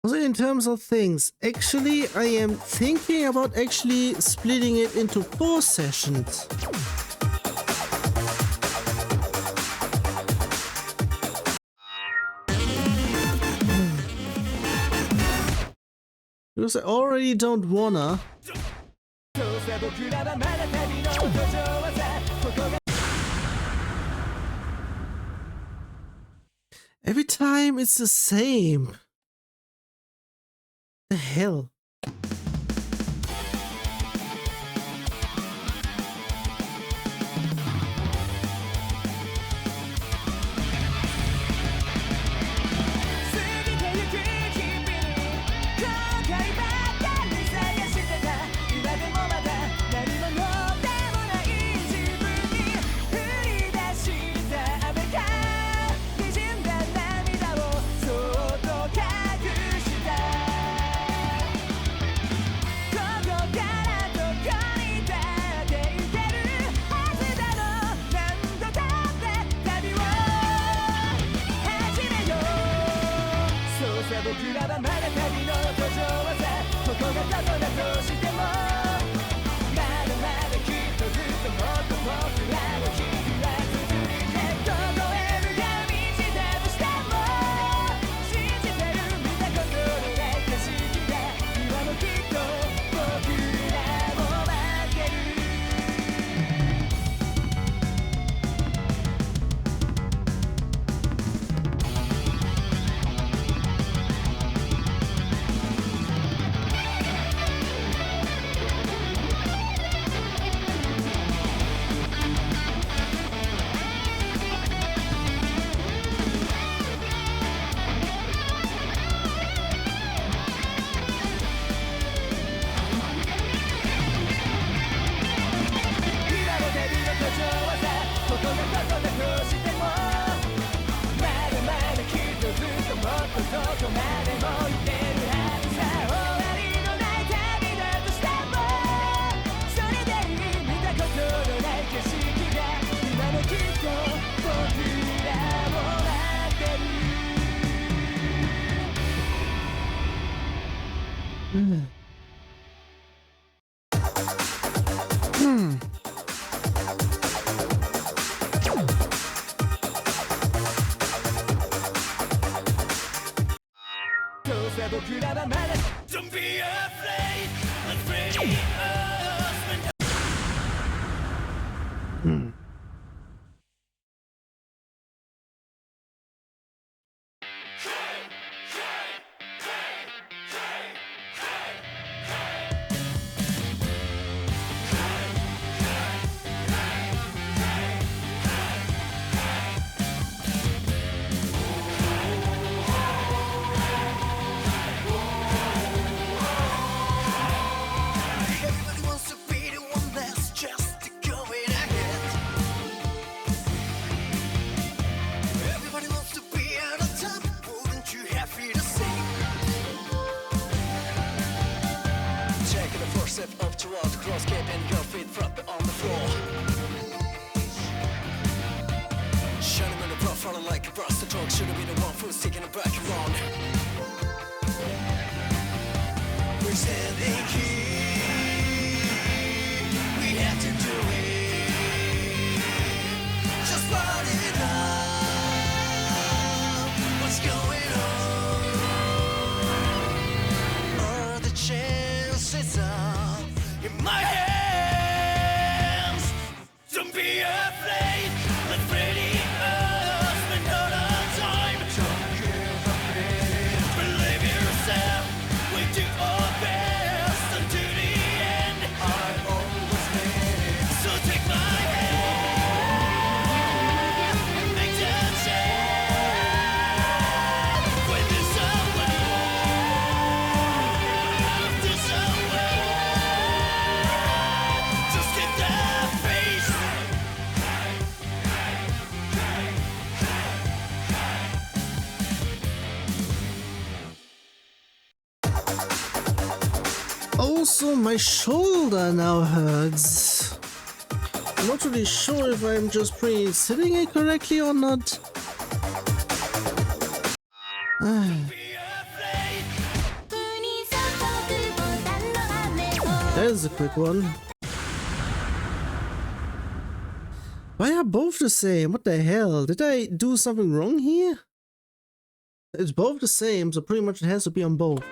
Also, in terms of things, actually, I am thinking about actually splitting it into 4 sessions. Because I already don't wanna. Every time it's the same. The hell? Don't be afraid, let's ready us. Up toward the cross cape and your feet flat on the floor. Shining on the profile like a brass to talk. Should have been the one who's taking it back around. We're standing here. We had to do it. Just part it up. What's going on? Are the chances are in my hands? Don't be afraid, let's ready us. Spend all our time. Don't give up, believe yourself. We do our best until the end. I always made it. So take my hand and make the change. With this away, this away. Just get that face. Also, my shoulder now hurts. I'm not really sure if I'm just sitting it correctly or not. There's a quick one. Why are both the same? What the hell? Did I do something wrong here? It's both the same, so pretty much it has to be on both.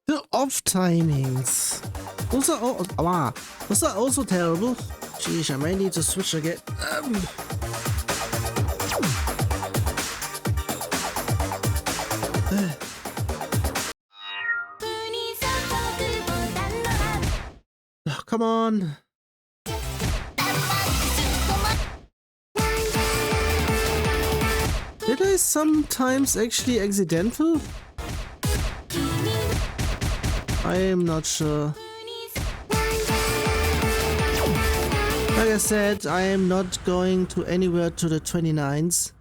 The off timings. Those are wow. Those are also terrible. Jeez, I might need to switch again. Oh, come on. Did I sometimes actually accidental? I am not sure. Like I said, I am not going to anywhere to the 29s.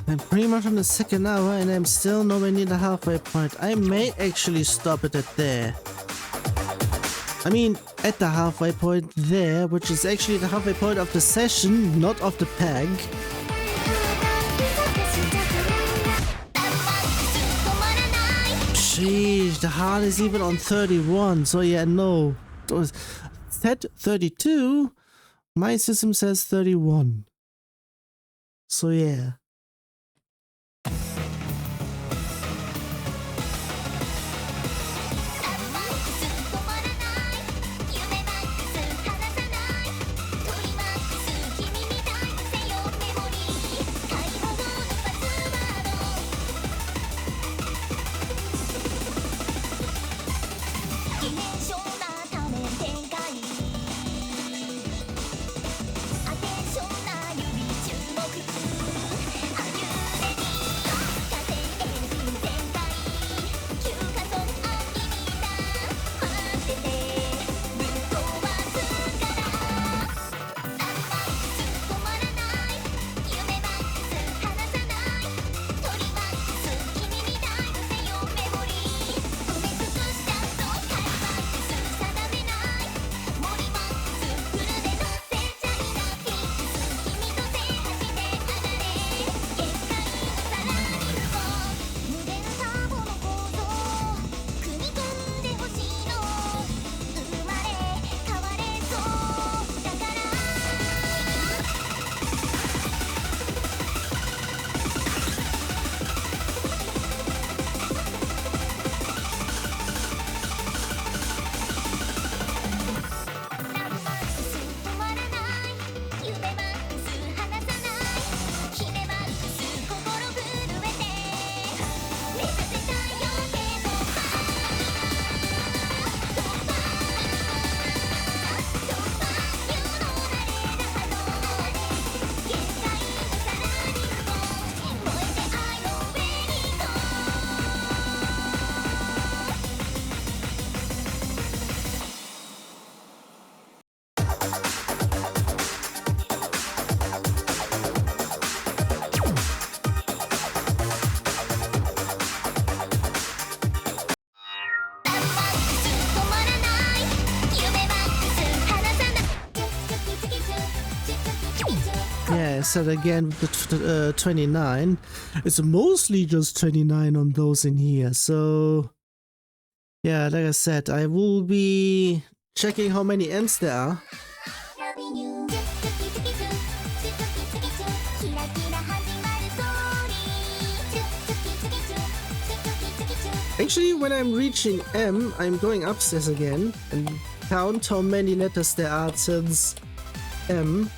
I'm pretty much on the second hour and I'm still nowhere near the halfway point. I may actually stop it at there. I mean, at the halfway point there, which is actually the halfway point of the session, not of the peg. Sheesh, the heart is even on 31, so yeah, no. It was set 32, my system says 31. So yeah. I said again with the 29. It's mostly just 29 on those in here. So yeah, like I said, I will be checking how many M's there are. Lovin You Actually, when I'm reaching M, I'm going upstairs again and count how many letters there are since M.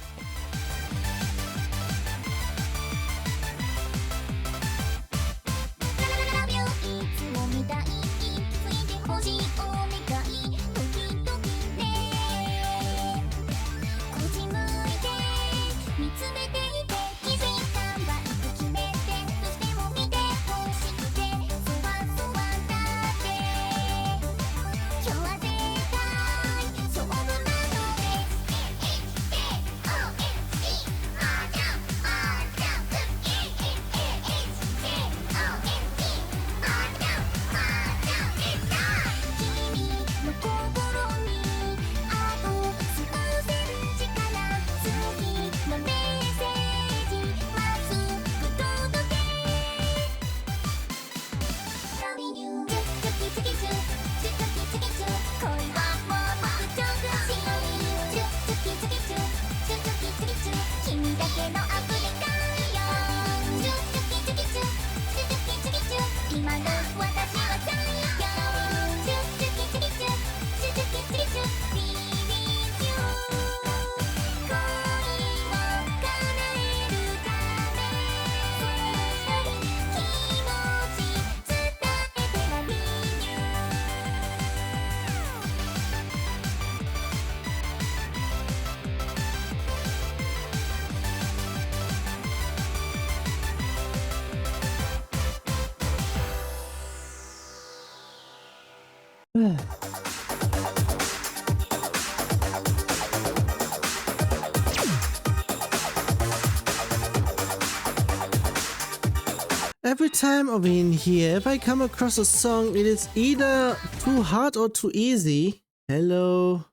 Every time over in here, if I come across a song, it is either too hard or too easy. Hello.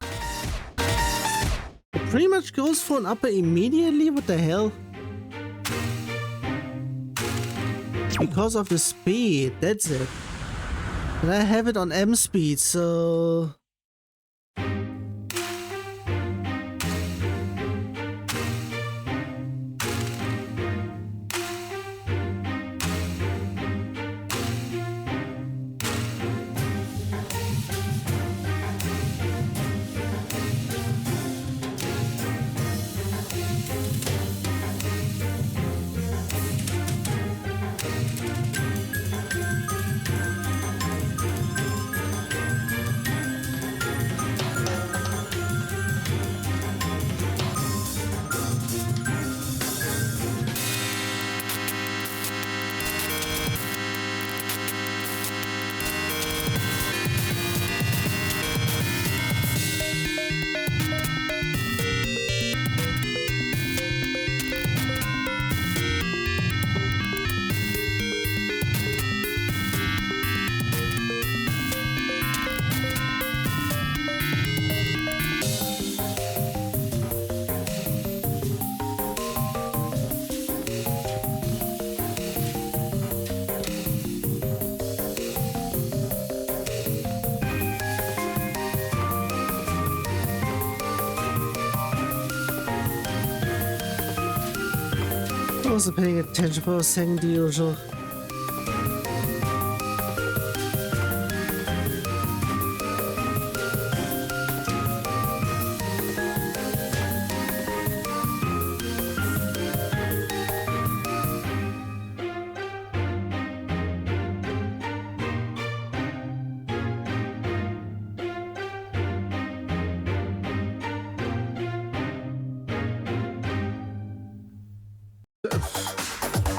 It pretty much goes for an upper immediately, what the hell? Because of the speed, that's it. And I have it on M speed, so... I wasn't paying attention for a second, the usual.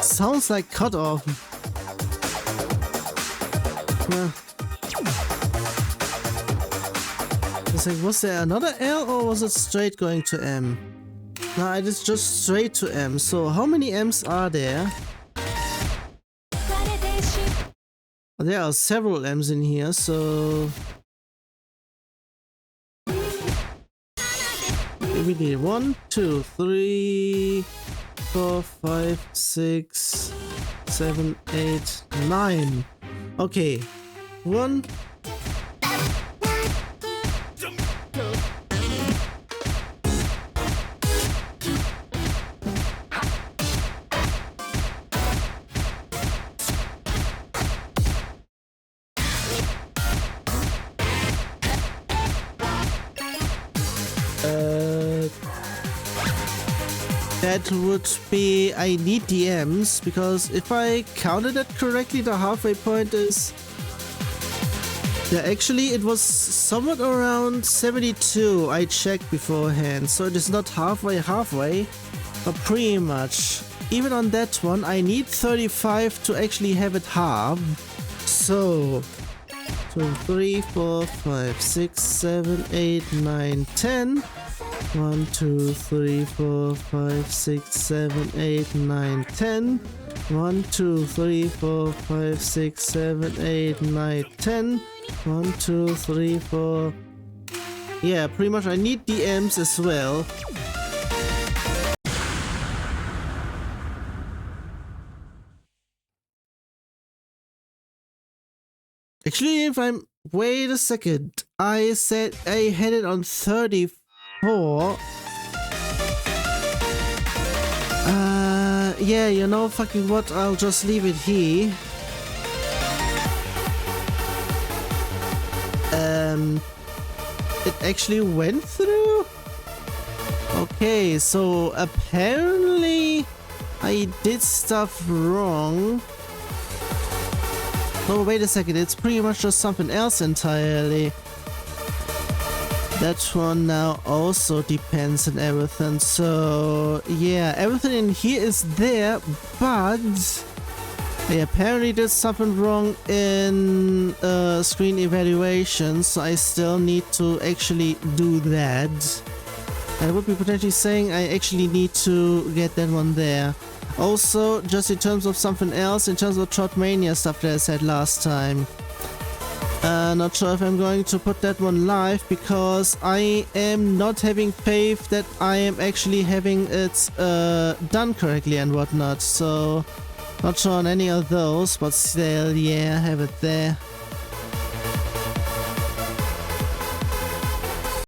Sounds like cut off. Yeah. It's like, was there another L or was it straight going to M? No, it is just straight to M. So how many M's are there? There are several M's in here, so... we need 1, 2, 3... 4, 5, 6, 7, 8, 9. Okay. 1. That would be, I need DMs, because if I counted it correctly, the halfway point is... Yeah, actually it was somewhat around 72, I checked beforehand, so it is not halfway, but pretty much. Even on that one, I need 35 to actually have it halved. So... 2, 3, 4, 5, 6, 7, 8, 9, 10. 1, 2, 3, 4, 5, 6, 7, 8, 9, 10. 1, 2, 3, 4, 5, 6, 7, 8, 9, 10. 1, 2, 3, 4. Yeah, pretty much I need DMs as well. Actually, if I'm... Wait a second. I said I had it on 34. Yeah, you know, fucking what? I'll just leave it here. It actually went through? Okay, so apparently I did stuff wrong. Oh, wait a second, it's pretty much just something else entirely. That one now also depends on everything, so yeah, everything in here is there, but I apparently did something wrong in screen evaluation, so I still need to actually do that. I would be potentially saying I actually need to get that one there. Also, just in terms of something else, in terms of Trotmania stuff that I said last time. Not sure if I'm going to put that one live, because I am not having faith that I am actually having it done correctly and whatnot, so not sure on any of those, but still, yeah, have it there.